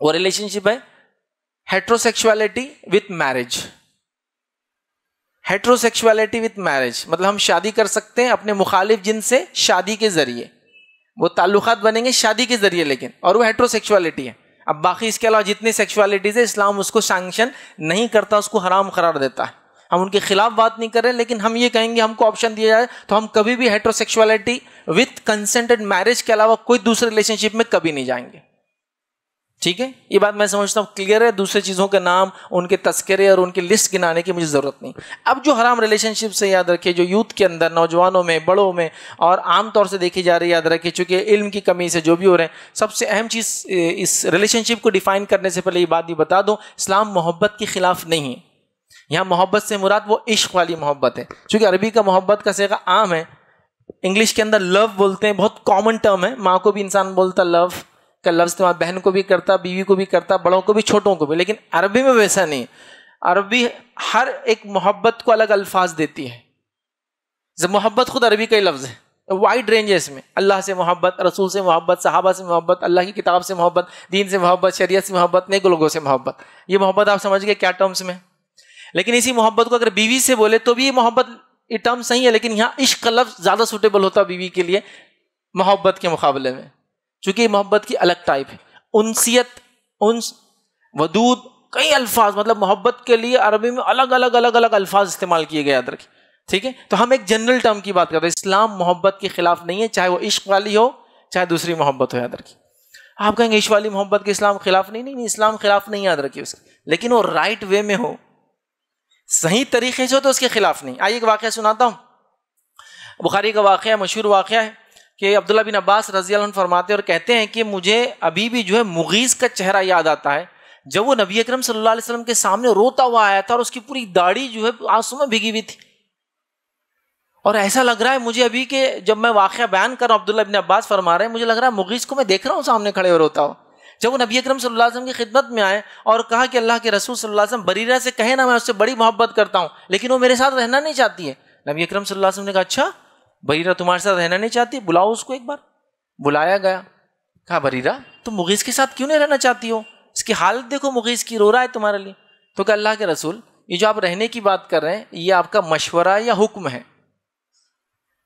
وہ ریلیشن شپ ہے ہیٹروسیکشولیٹی وتھ میرج. ہیٹروسیکشولیٹی وتھ میرج مطلب ہم شادی کر سکتے ہیں اپنے مخالف جنس سے شادی کے ذریعے، وہ تعلقات بنیں گے شادی کے ذریعے، لیکن اور وہ ہیٹروسیکشولیٹی ہے. اب باقی اس کے علاوہ جتنی سیکشولیٹیز ہے اسلام اس کو سینکشن نہیں کرتا، اس کو حرام قرار دیتا ہے. ہم ان کے خلاف بات نہیں کر رہے، لیکن ہم یہ کہیں گے ہم کو آپشن دیا جائے تو ہم کبھی بھی ہیٹروسیکشولیٹی وتھ کنسنٹڈ میرج کے علاوہ کوئی دوسرے ریلیشن شپ میں کبھی نہیں جائیں گے. ٹھیک ہے، یہ بات میں سمجھتا ہوں کلیئر ہے. دوسرے چیزوں کے نام، ان کے تذکرے اور ان کی لسٹ گنانے کی مجھے ضرورت نہیں. اب جو حرام ریلیشن شپ سے یاد رکھے، جو یوتھ کے اندر، نوجوانوں میں، بڑوں میں اور عام طور سے دیکھی جا رہی ہے، یاد رکھے چونکہ علم کی کمی سے جو بھی ہو رہے ہیں، سب سے اہم چیز اس ریلیشن شپ کو ڈیفائن کرنے سے پہلے یہ بات بھی بتا دوں، اسلام محبت کے خلاف نہیں ہے. یہاں محبت سے مراد وہ عشق والی محبت ہے. چونکہ عربی کا محبت کا صیغہ عام ہے، انگلش کے اندر لو بولتے ہیں، بہت کامن ٹرم ہے. ماں کو بھی انسان بولتا لو کا لفظ استعمال، بہن کو بھی کرتا، بیوی کو بھی کرتا، بڑوں کو بھی، چھوٹوں کو بھی. لیکن عربی میں ویسا نہیں. عربی ہر ایک محبت کو الگ الفاظ دیتی ہے. محبت خود عربی کا ہی لفظ ہے، وائڈ رینج ہے اس میں. اللہ سے محبت، رسول سے محبت، صحابہ سے محبت، اللہ کی کتاب سے محبت، دین سے محبت، شریعت سے محبت، نیک لوگوں سے محبت. یہ محبت آپ سمجھ گئے کیا ٹرمز میں. لیکن اسی محبت کو اگر بیوی سے بولے تو بھی یہ محبت، یہ ٹرم صحیح ہے، لیکن یہاں عشق کا لفظ زیادہ سوٹیبل ہوتا بیوی کے لیے محبت کے مقابلے میں، چونکہ یہ محبت کی الگ ٹائپ ہے. انسیت، انس، ودود، کئی الفاظ، مطلب محبت کے لیے عربی میں الگ الگ الگ الگ الفاظ استعمال کیے گئے، یاد رکھیں. ٹھیک ہے، تو ہم ایک جنرل ٹرم کی بات کرتے ہیں. اسلام محبت کے خلاف نہیں ہے، چاہے وہ عشق والی ہو چاہے دوسری محبت ہو. یاد رکھیں. آپ کہیں گے عشق والی محبت کے اسلام خلاف نہیں. نہیں، اسلام خلاف نہیں، یاد رکھیے اس کے، لیکن وہ رائٹ وے میں ہو، صحیح طریقے سے ہو تو اس کے خلاف نہیں. آئیے ایک واقعہ سناتا ہوں. بخاری کا واقعہ، مشہور واقعہ ہے کہ عبداللہ بن عباس رضی اللہ عنہ فرماتے اور کہتے ہیں کہ مجھے ابھی بھی جو ہے مغیث کا چہرہ یاد آتا ہے جب وہ نبی اکرم صلی اللہ علیہ وسلم کے سامنے روتا ہوا آیا تھا اور اس کی پوری داڑھی جو ہے آنسو میں بھیگی ہوئی تھی. اور ایسا لگ رہا ہے مجھے ابھی کہ جب میں واقعہ بیان کر رہا ہوں، عبداللہ بن عباس فرما رہے ہیں مجھے لگ رہا ہے مغیث کو میں دیکھ رہا ہوں سامنے کھڑے ہو روتا ہوا. جب وہ نبی اکرم صلی اللہ علیہ وسلم کی خدمت میں آئے اور کہا کہ اللہ کے رسول صلی اللہ علیہ وسلم بریرہ سے کہے نا میں اس سے بڑی محبت کرتا ہوں لیکن وہ میرے ساتھ رہنا نہیں چاہتی ہے. نبی اکرم صلی اللہ علیہ وسلم نے کہا اچھا بریرہ تمہارے ساتھ رہنا نہیں چاہتی، بلاؤ اس کو. ایک بار بلایا گیا، کہا بریرہ تم مغیث کے ساتھ کیوں نہیں رہنا چاہتی ہو، اس کی حالت دیکھو، مغیث کی رو رہا ہے تمہارے لیے. تو کہ اللہ کے رسول یہ جو آپ رہنے کی بات کر رہے ہیں یہ آپ کا مشورہ یا حکم ہے.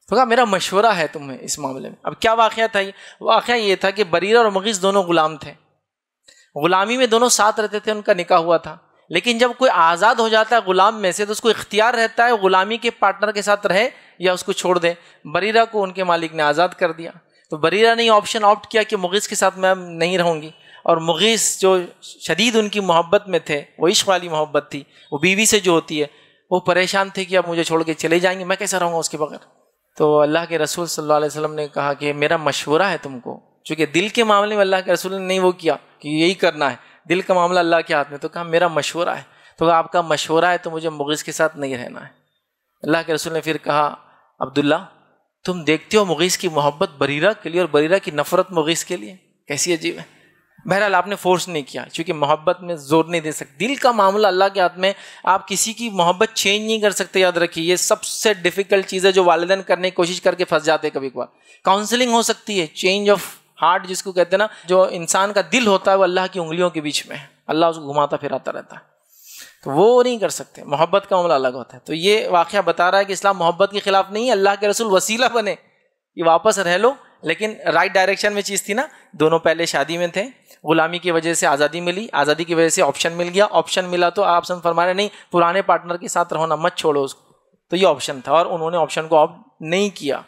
تو کہا میرا مشورہ ہے تمہیں اس معاملے میں. اب کیا واقعہ تھا؟ واقعہ یہ تھا کہ بریرہ اور مغیث دونوں غلام تھے، غلامی میں دونوں ساتھ رہتے تھے، ان کا نکاح ہوا تھا. لیکن جب کوئی آزاد ہو جاتا ہے غلام میں سے تو اس کو اختیار رہتا ہے غلامی کے پارٹنر کے ساتھ رہے یا اس کو چھوڑ دے. بریرہ کو ان کے مالک نے آزاد کر دیا، تو بریرہ نے یہ آپشن آپٹ کیا کہ مغیث کے ساتھ میں نہیں رہوں گی. اور مغیث جو شدید ان کی محبت میں تھے، وہ عشق والی محبت تھی، وہ بیوی سے جو ہوتی ہے، وہ پریشان تھے کہ اب مجھے چھوڑ کے چلے جائیں گے، میں کیسا رہوں گا اس کے بغیر. تو اللہ کے رسول صلی اللہ علیہ وسلم نے کہا کہ میرا مشورہ ہے تم کو، چونکہ دل کے معاملے میں اللہ کے رسول نے نہیں وہ کیا کہ یہی کرنا ہے، دل کا معاملہ اللہ کے ہاتھ میں. تو کہا میرا مشورہ ہے. تو آپ کا مشورہ ہے تو مجھے مغیث کے ساتھ نہیں رہنا ہے. اللہ کے رسول نے پھر کہا عبداللہ تم دیکھتے ہو مغیث کی محبت بریرہ کے لیے اور بریرہ کی نفرت مغیث کے لیے، کیسی عجیب ہے. بہرحال آپ نے فورس نہیں کیا، چونکہ محبت میں زور نہیں دے سکتے، دل کا معاملہ اللہ کے ہاتھ میں. آپ کسی کی محبت چینج نہیں کر سکتے، یاد رکھیے. یہ سب سے ڈیفیکلٹ چیز ہے جو والدین کرنے کی کوشش کر کے پھنس جاتے. کبھی کبھار کاؤنسلنگ ہو سکتی ہے، چینج آف ہارٹ جس کو کہتے ہیں نا، جو انسان کا دل ہوتا ہے وہ اللہ کی انگلیوں کے بیچ میں ہے، اللہ اس کو گھماتا پھراتا رہتا ہے، تو وہ نہیں کر سکتے. محبت کا معاملہ الگ ہوتا ہے. تو یہ واقعہ بتا رہا ہے کہ اسلام محبت کے خلاف نہیں ہے. اللہ کے رسول وسیلہ بنے، یہ واپس رہ لو، لیکن رائٹ ڈائریکشن میں چیز تھی نا. دونوں پہلے شادی میں تھے، غلامی کی وجہ سے آزادی ملی، آزادی کی وجہ سے آپشن مل گیا، آپشن ملا تو آپ سن فرما رہے نہیں پرانے پارٹنر کے ساتھ رہو نا، مت چھوڑو اس کو. تو یہ آپشن تھا اور انہوں نے آپشن کو آپٹ نہیں کیا.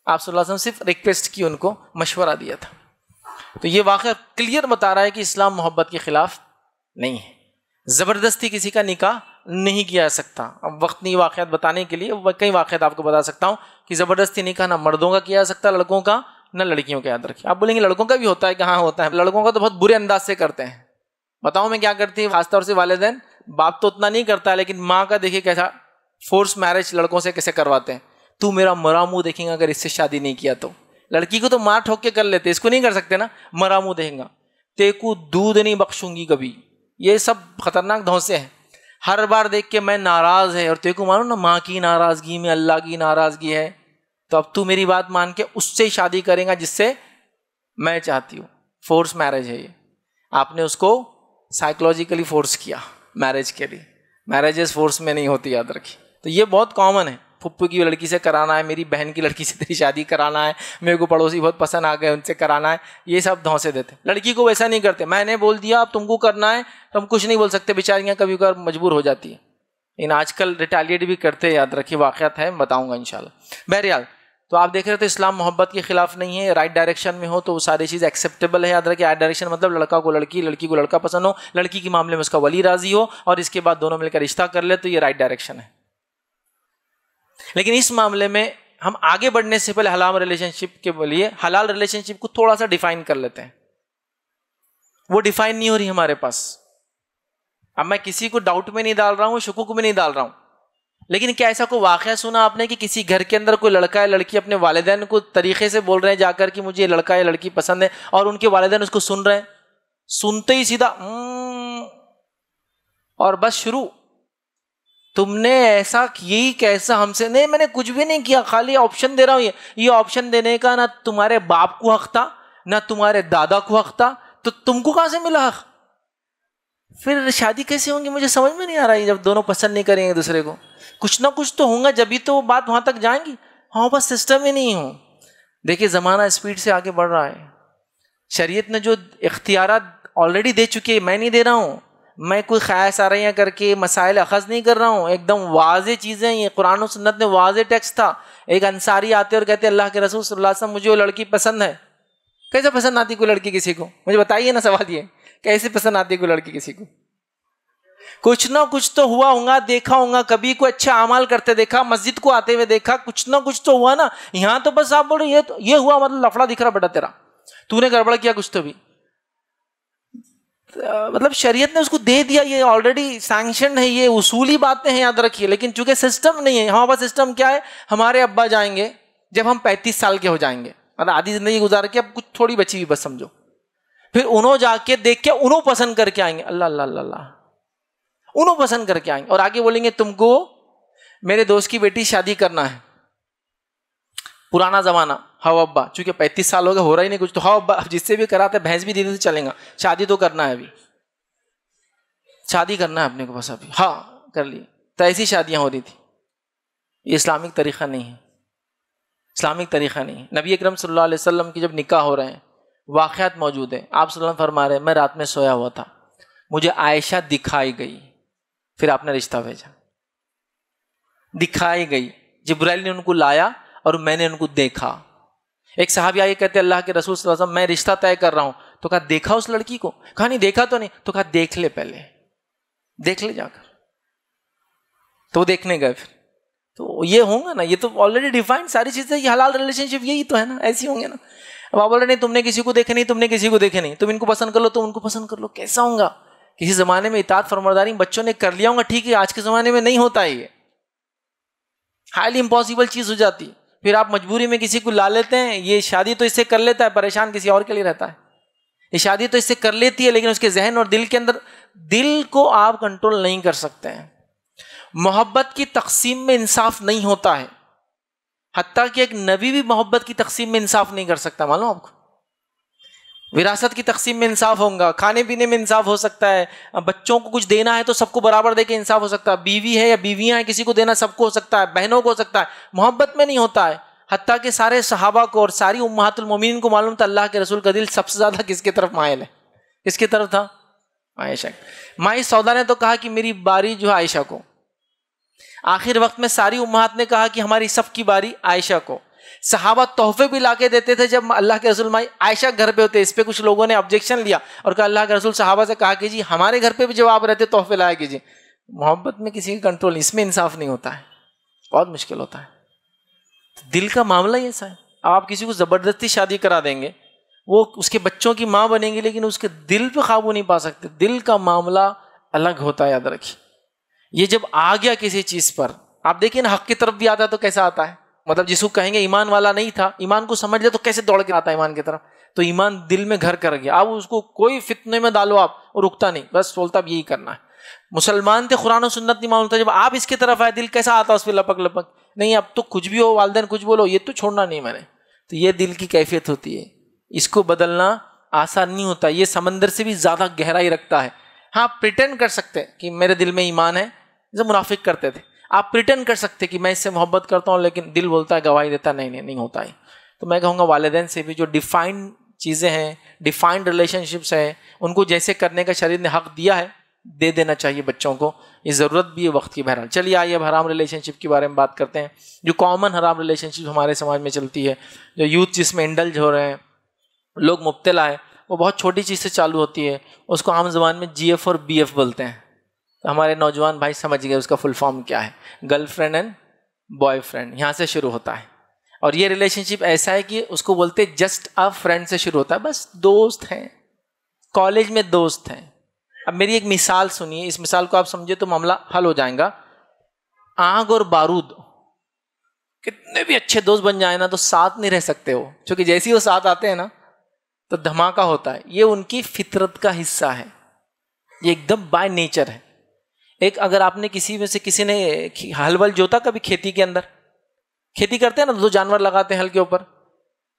آپ صلی اللہ علیہ وسلم صرف ریکویسٹ کی، ان کو مشورہ دیا تھا. تو یہ واقعہ کلیئر بتا رہا ہے کہ اسلام محبت کے خلاف نہیں ہے. زبردستی کسی کا نکاح نہیں کیا جا سکتا. اب وقت نہیں واقعات بتانے کے لیے، کئی واقعات آپ کو بتا سکتا ہوں کہ زبردستی نکاح نہ مردوں کا کیا جا سکتا، لڑکوں کا نہ لڑکیوں کا. یاد رکھیں. آپ بولیں گے لڑکوں کا بھی ہوتا ہے، کہاں ہوتا ہے؟ لڑکوں کا تو بہت برے انداز سے کرتے ہیں. بتاؤں میں کیا کرتی ہے؟ خاص طور سے والدین، باپ تو اتنا نہیں کرتا ہے لیکن ماں کا دیکھیے کیسا فورس میرج لڑکوں سے کیسے کرواتے ہیں. تو میرا مرا منہ دیکھیں گا اگر اس سے شادی نہیں کیا تو. لڑکی کو تو ماں ٹھوک کے کر لیتے، اس کو نہیں کر سکتے نا. مرا منہ دیکھیں گا، تے کو دودھ نہیں بخشوں گی کبھی. یہ سب خطرناک دھونسے ہیں. ہر بار دیکھ کے میں ناراض ہے، اور تیرے کو معلوم نا ماں کی ناراضگی میں اللہ کی ناراضگی ہے، تو اب تو میری بات مان کے اس سے شادی کرے گا جس سے میں چاہتی ہوں. فورس میرج ہے یہ. آپ نے اس کو سائیکولوجیکلی فورس کیا میرج کے لیے. میرجز فورس میں نہیں ہوتی، یاد رکھیے. تو یہ بہت کامن ہے. پھپھو کی لڑکی سے کرانا ہے، میری بہن کی لڑکی سے تیری شادی کرانا ہے، میرے کو پڑوسی بہت پسند آ گئے ان سے کرانا ہے. یہ سب دھونسے دیتے. لڑکی کو ویسا نہیں کرتے. میں نے بول دیا اب تم کو کرنا ہے، تو ہم کچھ نہیں بول سکتے. بیچاریاں کبھی کبھار مجبور ہو جاتی ہیں. ان آج کل ریٹیلیٹ بھی کرتے، یاد رکھیے. واقعات ہے، بتاؤں گا انشاءاللہ. بہرحال تو آپ دیکھ رہے تھے اسلام محبت کے خلاف نہیں ہے. رائٹ ڈائریکشن میں ہو تو وہ ساری چیز ایکسیپٹیبل ہے. یاد رکھیے رائٹ ڈائریکشن مطلب لڑکا کو لڑکی، لڑکی کو لڑکا پسند ہو، لڑکی کے معاملے میں اس کا ولی راضی ہو، اور اس کے بعد دونوں مل کر رشتہ کر لے، تو یہ رائٹ ڈائریکشن ہے. لیکن اس معاملے میں ہم آگے بڑھنے سے پہلے حلال ریلیشن شپ کے لیے حلال ریلیشن شپ کو تھوڑا سا ڈیفائن کر لیتے ہیں. وہ ڈیفائن نہیں ہو رہی ہمارے پاس. اب میں کسی کو ڈاؤٹ میں نہیں ڈال رہا ہوں، شکوک میں نہیں ڈال رہا ہوں، لیکن کیا ایسا کوئی واقعہ سنا آپ نے کہ کسی گھر کے اندر کوئی لڑکا یا لڑکی اپنے والدین کو طریقے سے بول رہے ہیں جا کر کہ مجھے یہ لڑکا یا لڑکی پسند ہے، اور ان کے والدین اس کو سن رہے ہیں، سنتے ہی سیدھا اور بس شروع. تم نے ایسا یہی کیسا ہم سے؟ نہیں میں نے کچھ بھی نہیں کیا، خالی آپشن دے رہا ہوں. یہ آپشن دینے کا نہ تمہارے باپ کو حق تھا نہ تمہارے دادا کو حق تھا، تو تم کو کہاں سے ملا حق؟ پھر شادی کیسے ہوں گی؟ مجھے سمجھ میں نہیں آ رہا ہے. جب دونوں پسند نہیں کریں گے دوسرے کو، کچھ نہ کچھ تو ہوگا جبھی تو وہ بات وہاں تک جائیں گی. ہاں بس سسٹم ہی نہیں ہوں. دیکھیے زمانہ اسپیڈ سے آگے بڑھ رہا ہے. شریعت نے جو اختیارات آلریڈی دے چکی ہے، میں نہیں دے رہا ہوں. میں کوئی خیال آرائی کر کے مسائل اخذ نہیں کر رہا ہوں. ایک دم واضح چیزیں، یہ قرآن و سنت میں واضح ٹیکسٹ تھا. ایک انصاری آتے اور کہتے اللہ کے رسول صلی اللہ علیہ وسلم مجھے وہ لڑکی پسند ہے. کیسے پسند آتی کوئی لڑکی کسی کو؟ مجھے بتائیے نا. سوال یہ کیسے پسند آتی کوئی لڑکی کسی کو؟ کچھ نہ کچھ تو ہوا ہوگا، دیکھا ہوگا، کبھی کوئی اچھا اعمال کرتے دیکھا، مسجد کو آتے ہوئے دیکھا، کچھ نہ کچھ تو ہوا نا. یہاں تو بس آپ بول رہے یہ ہوا مطلب لفڑا دکھ رہا بیٹا تیرا، تو نے گڑبڑ کیا کچھ تو بھی. مطلب شریعت نے اس کو دے دیا، یہ آلریڈی سینکشن ہے، یہ اصولی باتیں ہیں یاد رکھیے. لیکن چونکہ سسٹم نہیں ہے ہمارے پاس. سسٹم کیا ہے؟ ہمارے ابا جائیں گے جب ہم 35 سال کے ہو جائیں گے، مطلب آدھی زندگی گزار کے اب کچھ تھوڑی بچی ہوئی بس سمجھو، پھر انہوں جا کے دیکھ کے انہوں پسند کر کے آئیں گے. اللہ اللہ اللہ اللہ، انہوں پسند کر کے آئیں گے اور آگے بولیں گے تم کو میرے دوست کی بیٹی شادی کرنا ہے. پرانا زمانہ، ہاؤ ابا، چونکہ 35 سال ہو گئے ہو رہا ہی نہیں کچھ، تو ہاؤ ابا جس سے بھی کراتے بھینس بھی دینے سے چلیں گا، شادی تو کرنا ہے، ابھی شادی کرنا ہے اپنے کو بس ابھی. ہاں کر لی. تو ایسی شادیاں ہو رہی تھی. یہ اسلامک طریقہ نہیں ہے، اسلامک طریقہ نہیں ہے. نبی اکرم صلی اللہ علیہ وسلم کی جب نکاح ہو رہے ہیں واقعات موجود ہیں. آپ صلی اللہ علیہ وسلم فرما رہے ہیں میں رات میں سویا ہوا تھا، مجھے عائشہ دکھائی گئی، پھر آپ نے رشتہ بھیجا. دکھائی گئی، جبرائیل نے ان کو لایا اور میں نے ان کو دیکھا. ایک صحابی آئے کہتے اللہ کے رسول صلی اللہ علیہ وسلم میں رشتہ طے کر رہا ہوں. تو کہا دیکھا اس لڑکی کو؟ کہا نہیں دیکھا تو نہیں. تو کہا دیکھ لے، پہلے دیکھ لے جا کر. تو وہ دیکھنے گئے. پھر تو یہ ہوں گا نا، یہ تو آلریڈی ڈیفائن ساری چیزیں. یہ حلال ریلیشن شپ یہی تو ہے نا، ایسی ہوں گے نا. اب آپ بول رہے نہیں تم نے کسی کو دیکھے نہیں، تم نے کسی کو دیکھے نہیں، تم ان کو پسند کر لو، تم ان کو پسند کر لو. کیسا ہوں گا؟ کسی زمانے میں اطاعت فرمانبرداری بچوں نے کر لیا ہوں گا، ٹھیک ہے. آج کے زمانے میں نہیں ہوتا ہے، یہ ہائیلی امپاسبل چیز ہو جاتی. پھر آپ مجبوری میں کسی کو لا لیتے ہیں. یہ شادی تو اس سے کر لیتا ہے، پریشان کسی اور کے لیے رہتا ہے. یہ شادی تو اس سے کر لیتی ہے، لیکن اس کے ذہن اور دل کے اندر، دل کو آپ کنٹرول نہیں کر سکتے ہیں. محبت کی تقسیم میں انصاف نہیں ہوتا ہے. حتیٰ کہ ایک نبی بھی محبت کی تقسیم میں انصاف نہیں کر سکتا. معلوم آپ کو؟ وراثت کی تقسیم میں انصاف ہوگا، کھانے پینے میں انصاف ہو سکتا ہے، بچوں کو کچھ دینا ہے تو سب کو برابر دے کے انصاف ہو سکتا ہے، بیوی ہے یا بیویاں ہیں کسی کو دینا سب کو ہو سکتا ہے، بہنوں کو ہو سکتا ہے. محبت میں نہیں ہوتا ہے. حتیٰ کہ سارے صحابہ کو اور ساری امہات المومنین کو معلوم تھا اللہ کے رسول کا دل سب سے زیادہ کس کی طرف مائل ہے. کس کی طرف تھا؟ عائشہ. مائی سودا نے تو کہا کہ میری باری جو ہے عائشہ کو. آخر وقت میں ساری امہات نے کہا کہ ہماری سب کی باری عائشہ کو. صحابہ تحفے بھی لا کے دیتے تھے. جب اللہ کے رسول مائی عائشہ گھر پہ ہوتے، اس پہ کچھ لوگوں نے آبجیکشن لیا اور کہا اللہ کے رسول صحابہ سے کہا کہ جی ہمارے گھر پہ بھی جب آپ رہتے تحفے لایا کیجیے. محبت میں کسی کا کنٹرول، اس میں انصاف نہیں ہوتا ہے، بہت مشکل ہوتا ہے. دل کا معاملہ ہی ایسا ہے. آپ کسی کو زبردستی شادی کرا دیں گے، وہ اس کے بچوں کی ماں بنیں گی، لیکن اس کے دل پہ قابو نہیں پا سکتے. دل کا معاملہ الگ ہوتا ہے، یاد رکھیے. یہ جب آ گیا کسی چیز پر، آپ دیکھیں نا حق کی طرف بھی آتا ہے تو کیسا آتا ہے. مطلب جس کو کہیں گے ایمان والا نہیں تھا، ایمان کو سمجھ لے تو کیسے دوڑ کے آتا ہے ایمان کی طرف. تو ایمان دل میں گھر کر گیا. اب اس کو کوئی فتنے میں ڈالو آپ، وہ رکتا نہیں، بس بولتا اب یہی کرنا ہے. مسلمان تھے, قرآن و سنت نہیں معلوم تھا, جب آپ اس کی طرف آئے دل کیسا آتا اس پہ لپک لپک, نہیں اب تو کچھ بھی ہو, والدین کچھ بولو, یہ تو چھوڑنا نہیں میں نے. تو یہ دل کی کیفیت ہوتی ہے, اس کو بدلنا آسان نہیں ہوتا, یہ سمندر سے بھی زیادہ گہرائی رکھتا ہے. ہاں پریٹینڈ کر سکتے کہ میرے دل میں ایمان ہے, جیسے منافق کرتے تھے, آپ پریٹینڈ کر سکتے کہ میں اس سے محبت کرتا ہوں, لیکن دل بولتا ہے, گواہی دیتا نہیں ہوتا ہے. تو میں کہوں گا والدین سے بھی جو ڈیفائنڈ چیزیں ہیں, ڈیفائنڈ ریلیشن شپس ہیں, ان کو جیسے کرنے کا شریعت نے حق دیا ہے دے دینا چاہیے بچوں کو, یہ ضرورت بھی ہے وقت کی. بہرحال چلیے آئیے اب حرام ریلیشن شپ کے بارے میں بات کرتے ہیں. جو کامن حرام ریلیشن شپ ہمارے سماج میں چلتی ہے, جو یوتھ جس میں انڈلج ہو رہے ہیں, لوگ مبتلا ہے, وہ بہت چھوٹی چیز سے چالو ہوتی ہے. اس کو عام زبان میں جی ایف اور بی ایف بولتے ہیں. ہمارے نوجوان بھائی سمجھ گئے اس کا فل فارم کیا ہے, girl friend and boy friend, یہاں سے شروع ہوتا ہے. اور یہ ریلیشن شپ ایسا ہے کہ اس کو بولتے جسٹ ا فرینڈ سے شروع ہوتا ہے, بس دوست ہیں, کالج میں دوست ہیں. اب میری ایک مثال سنیے, اس مثال کو آپ سمجھے تو معاملہ حل ہو جائے گا. آگ اور بارود, کتنے بھی اچھے دوست بن جائیں نا تو ساتھ نہیں رہ سکتے ہو, کیونکہ جیسے ہی وہ ساتھ آتے ہیں نا تو دھماکہ ہوتا ہے. یہ ان کی فطرت کا حصہ ہے, یہ ایک دم بائی نیچر ہے. ایک اگر آپ نے کسی میں سے کسی نے ہل ول جوتا کبھی کھیتی کے اندر, کھیتی کرتے ہیں نا, دو جانور لگاتے ہیں ہل کے اوپر,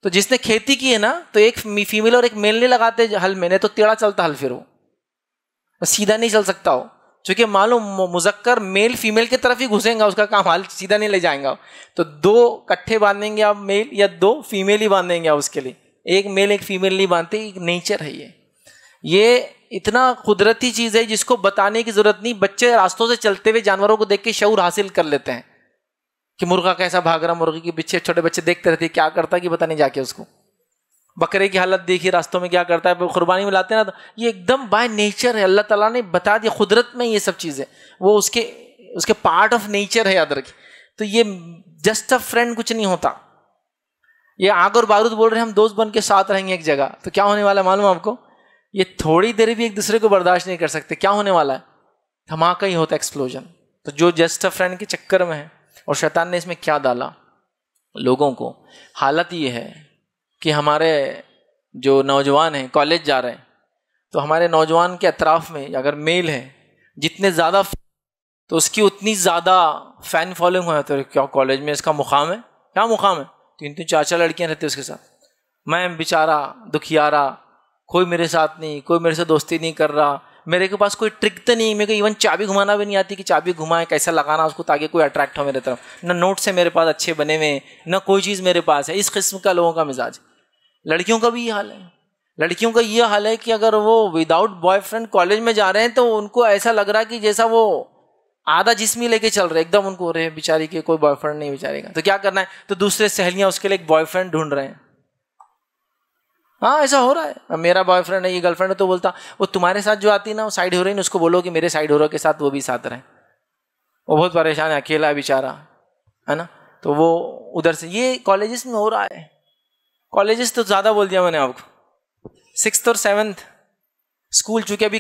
تو جس نے کھیتی کی ہے نا تو ایک فیمیل اور ایک میل نہیں لگاتے ہل میں, نے تو ٹیڑھا چلتا ہل, پھر وہ سیدھا نہیں چل سکتا ہو, چونکہ معلوم مذکر میل فیمیل کی طرف ہی گھسیں گا, اس کا کام حل سیدھا نہیں لے جائیں گا. تو دو کٹھے باندھیں گے آپ میل, یا دو فیمیل ہی باندھیں گے آپ اس کے لیے, ایک میل ایک فیمیل نہیں باندھتے, ایک نیچر ہے. یہ اتنا قدرتی چیز ہے جس کو بتانے کی ضرورت نہیں. بچے راستوں سے چلتے ہوئے جانوروں کو دیکھ کے شعور حاصل کر لیتے ہیں کہ مرغا کیسا بھاگ رہا, مرغی کے پیچھے چھوٹے بچے دیکھتے رہتے کیا کرتا ہے کہ پتہ نہیں جا کے اس کو. بکرے کی حالت دیکھی راستوں میں کیا کرتا ہے, قربانی میں لاتے ہیں نا, تو یہ ایک دم بائی نیچر ہے. اللہ تعالیٰ نے بتا دیا قدرت میں یہ سب چیزیں, وہ اس کے پارٹ آف نیچر ہے, یاد رکھیں. تو یہ جسٹ اے فرینڈ کچھ نہیں ہوتا. یہ آگ اور بارود بول رہے ہیں ہم دوست بن کے ساتھ رہیں گے ایک جگہ, تو کیا ہونے والا ہے معلوم آپ کو, یہ تھوڑی دیر بھی ایک دوسرے کو برداشت نہیں کر سکتے. کیا ہونے والا ہے, دھماکہ ہی ہوتا ہے, ایکسپلوژن. تو جو جسٹ اے فرینڈ کے چکر میں ہے, اور شیطان نے اس میں کیا ڈالا لوگوں کو, حالت یہ ہے کہ ہمارے جو نوجوان ہیں کالج جا رہے ہیں, تو ہمارے نوجوان کے اطراف میں اگر میل ہے جتنے زیادہ تو اس کی اتنی زیادہ فین فالوئنگ ہو جاتی ہے. کیا کالج میں اس کا مقام ہے, کیا مقام ہے, 3-3 4-4 لڑکیاں رہتی اس کے ساتھ, میں بیچارہ دکھیارا, کوئی میرے ساتھ نہیں, کوئی میرے سے دوستی نہیں کر رہا, میرے کے پاس کوئی ٹرک تو نہیں, میرے کو ایون چابی گھمانا بھی نہیں آتی کہ چابی گھمائے کیسا لگانا اس کو تاکہ کوئی اٹریکٹ ہو میرے طرف, نہ نوٹ سے میرے پاس اچھے بنے ہوئے, نہ کوئی چیز میرے پاس ہے. اس قسم کا لوگوں کا مزاج. لڑکیوں کا بھی یہ حال ہے, لڑکیوں کا یہ حال ہے کہ اگر وہ وداؤٹ بوائے فرینڈ کالج میں جا رہے ہیں تو ان کو ایسا لگ رہا ہے کہ جیسا وہ آدھا جسم ہی لے کے چل رہے, ایک دم ان کو رہے بیچاری کے کوئی بوائے فرینڈ نہیں بیچارے کا. تو کیا کرنا ہے, تو دوسرے سہیلیاں اس کے لیے ایک بوائے فرینڈ ڈھونڈ رہے ہیں. ہاں ایسا ہو رہا ہے, میرا بوائے فرینڈ ہے, یہ گرل فرینڈ ہے, تو بولتا وہ تمہارے ساتھ جو آتی ہے نا وہ سائڈ ہو رہی ہے, اس کو بولو کہ میرے سائڈ ہو رہا کے ساتھ وہ بھی ساتھ رہیں. وہ بہت پریشان ہے, اکیلا ہے بیچارہ, ہے نا. تو وہ ادھر سے یہ کالجز میں ہو رہا ہے. کالجز تو زیادہ بول دیا میں نے آپ کو, 6th اور 7th اسکول, چونکہ ابھی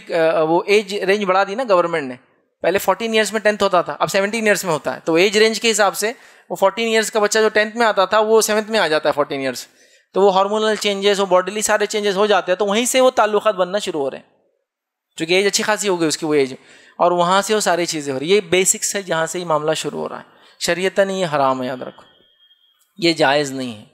وہ ایج رینج بڑھا دی نا گورنمنٹ نے. پہلے 14 ایئرس میں 10th ہوتا تھا, اب 17 ایئرس میں ہوتا ہے. تو ایج رینج کے حساب سے وہ 14 ایئرس کا بچہ جو 10th میں آتا تھا وہ 7th میں آ جاتا ہے 14 ایئرس. تو وہ ہارمونل چینجز, وہ باڈیلی سارے چینجز ہو جاتے ہیں, تو وہیں سے وہ تعلقات بننا شروع ہو رہے ہیں, چونکہ ایج اچھی خاصی ہو گئی اس کی وہ ایج, اور وہاں سے وہ ساری چیزیں ہو رہی ہیں. یہ بیسکس ہے جہاں سے یہ معاملہ شروع ہو رہا ہے. شریعتاً یہ حرام ہے, یاد رکھو, یہ جائز نہیں ہے.